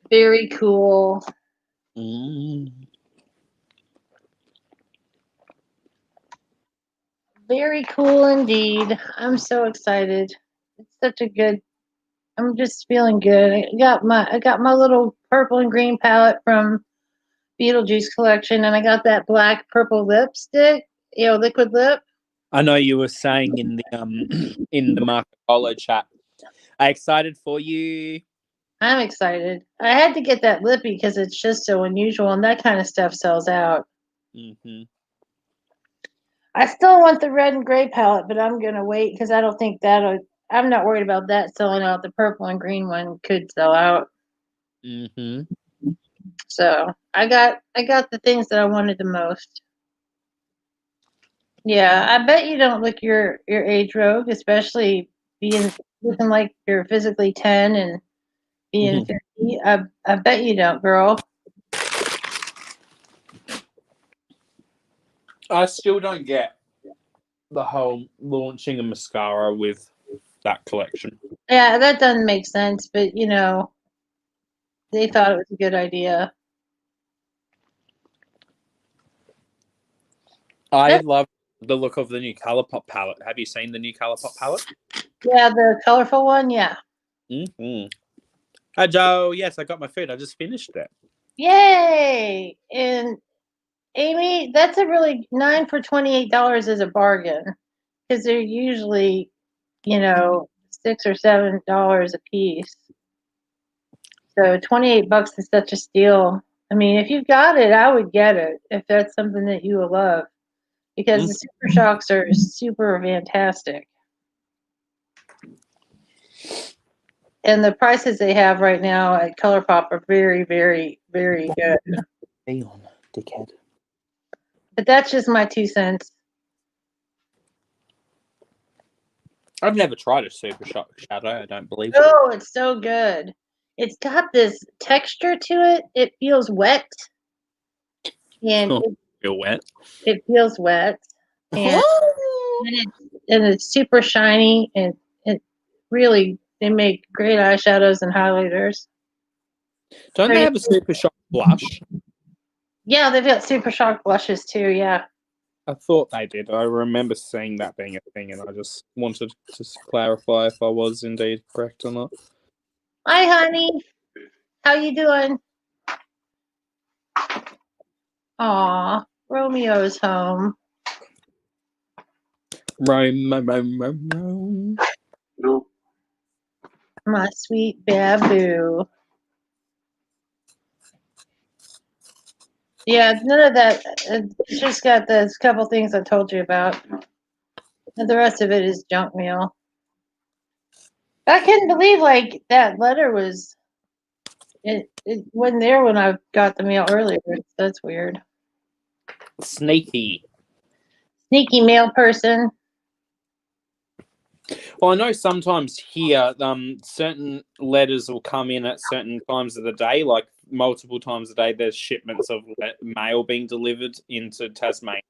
Very cool. Very cool indeed. I'm so excited. It's such a good. I'm just feeling good. I got my little purple and green palette from Beetlejuice collection, and I got that black purple lipstick, liquid lip.
I know you were saying in the in the Marco Polo chat. I'm excited for you.
I'm excited. I had to get that lippy because it's just so unusual, and that kind of stuff sells out.
Mm-hmm.
I still want the red and gray palette, but I'm gonna wait because I don't think I'm not worried about that selling out. The purple and green one could sell out.
Mm-hmm.
So I got the things that I wanted the most. Yeah, I bet you don't look your age, Rogue, especially looking like you're physically 10 and being 50. I bet you don't, girl.
I still don't get the whole launching a mascara with that collection.
Yeah, that doesn't make sense, but they thought it was a good idea.
I love the look of the new ColourPop palette. Have you seen the new ColourPop palette?
Yeah, the colorful one, yeah.
Mm-hmm. Hi, Joe. Yes, I got my food. I just finished it.
Yay! And Amy, that's a really 9 for $28 is a bargain because they're usually, $6 or $7 a piece. So $28 is such a steal. I mean, if you've got it, I would get it if that's something that you will love because the Super Shocks are super fantastic. And the prices they have right now at ColourPop are very, very, very good.
Hang on, dickhead.
But that's just my 2 cents.
I've never tried a Super Shock shadow, I don't believe.
Oh, it's so good. It's got this texture to it. It feels wet. And
Feel wet.
it feels wet. And, it's super shiny. And it really, they make great eyeshadows and highlighters.
Don't they have a Super Shock blush?
Yeah, they've got Super Shock blushes too, yeah.
I thought they did. I remember seeing that being a thing, and I just wanted to clarify if I was indeed correct or not.
Hi, honey. How you doing? Aw, Romeo's home.
Rome.
My sweet baboo. Yeah, none of that. It's just got those couple things I told you about. And the rest of it is junk mail. I couldn't believe like that letter was. It wasn't there when I got the mail earlier. That's weird.
Sneaky.
Sneaky mail person.
Well, I know sometimes here, certain letters will come in at certain times of the day, like multiple times a day. There's shipments of mail being delivered into Tasmania.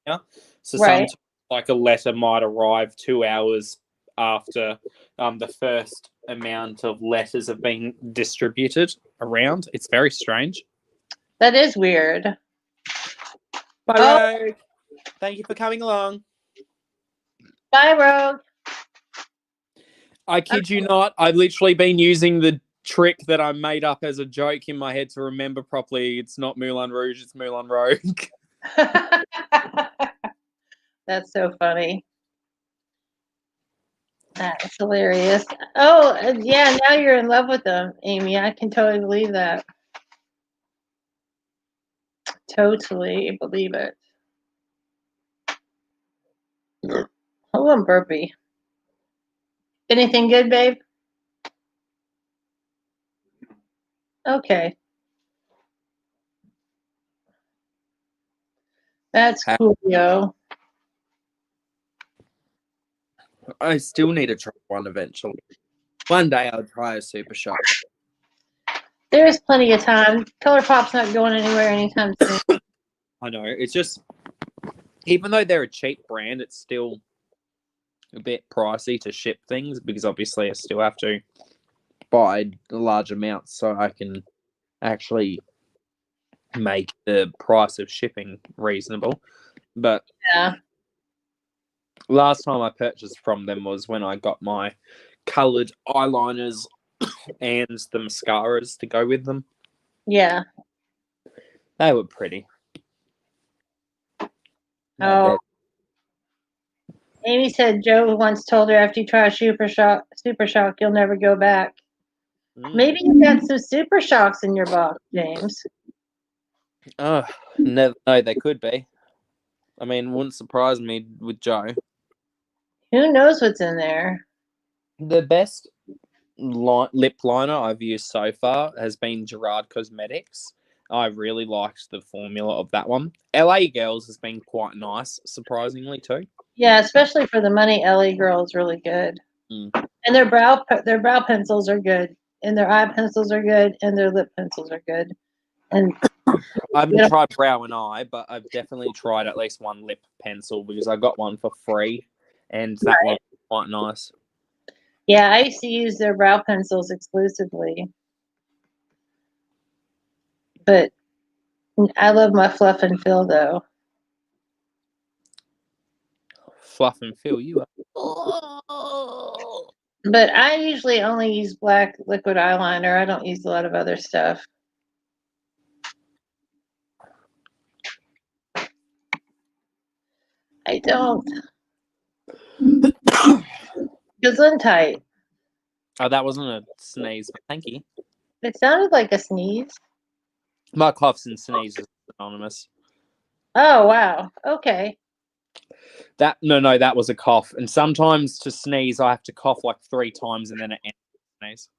So sometimes, like a letter might arrive 2 hours after the first amount of letters have been distributed around. It's very strange.
That is weird.
Bye, Rogue. Thank you for coming along.
Bye, Rogue.
I kid you not. I've literally been using the trick that I made up as a joke in my head to remember properly. It's not Moulin Rouge, it's Moulin Rogue.
That's so funny. That's hilarious. Oh, yeah, now you're in love with them, Amy. I can totally believe that. Totally believe it. Oh, I'm burpy. Anything good, babe? Okay. That's cool, yo.
I still need to try one eventually. One day I'll try a Super Shock.
There's plenty of time. ColourPop's not going anywhere anytime soon.
I know. It's just, even though they're a cheap brand, it's still a bit pricey to ship things because obviously I still have to buy large amounts so I can actually make the price of shipping reasonable. But
yeah,
last time I purchased from them was when I got my coloured eyeliners and the mascaras to go with them.
Yeah.
They were pretty.
Oh. Amy said Joe once told her after you try Super Shock, you'll never go back. Maybe you got some Super Shocks in your box, James.
Oh, no, they could be. I mean, wouldn't surprise me with Joe.
Who knows what's in there?
The best lip liner I've used so far has been Gerard Cosmetics. I really liked the formula of that one. LA Girls has been quite nice, surprisingly too.
Yeah, especially for the money, LA Girl is really good. And their brow pencils are good, and their eye pencils are good, and their lip pencils are good. And
I haven't tried brow and eye, but I've definitely tried at least one lip pencil because I got one for free, and that one was quite nice.
Yeah, I used to use their brow pencils exclusively. But I love my Fluff and Fill, though.
Fluff and Fill, you are.
But I usually only use black liquid eyeliner. I don't use a lot of other stuff. I don't. Gesundheit.
Oh, that wasn't a sneeze, but thank you.
It sounded like a sneeze.
My coughs and sneezes are synonymous.
Oh, wow. Okay.
That was a cough. And sometimes to sneeze, I have to cough like 3 times and then it ends with a sneeze.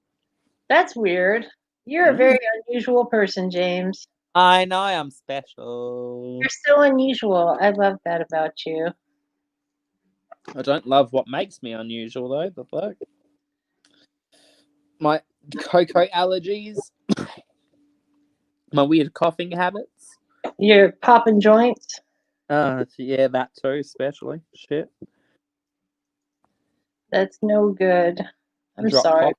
That's weird. You're a very unusual person, James.
I know I'm special.
You're so unusual. I love that about you.
I don't love what makes me unusual, though. The fuck? My cocoa allergies. My weird coughing habits.
You're popping joints.
Yeah, that too, especially. Shit.
That's no good. I'm
Drop
sorry.
Pop.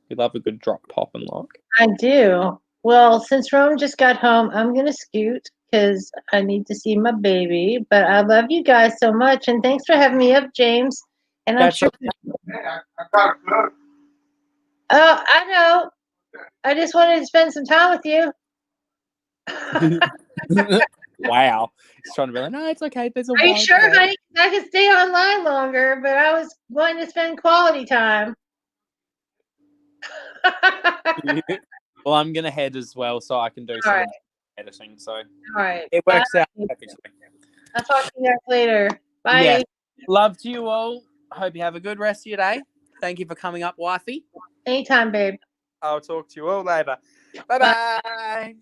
We love a good drop pop and lock.
I do. Well, since Rome just got home, I'm going to scoot because I need to see my baby. But I love you guys so much. And thanks for having me up, James. And I'm sure. Oh, I know. I just wanted to spend some time with you.
Wow. He's trying to be like, no, it's okay. There's a
Are you sure, honey? I could stay online longer, but I was wanting to spend quality time.
Well, I'm going to head as well so I can do some editing. So
All right.
it works out perfectly.
I'll talk to you guys later. Bye.
Yes. Love to you all. Hope you have a good rest of your day. Thank you for coming up, wifey.
Anytime, babe.
I'll talk to you all later. Bye-bye.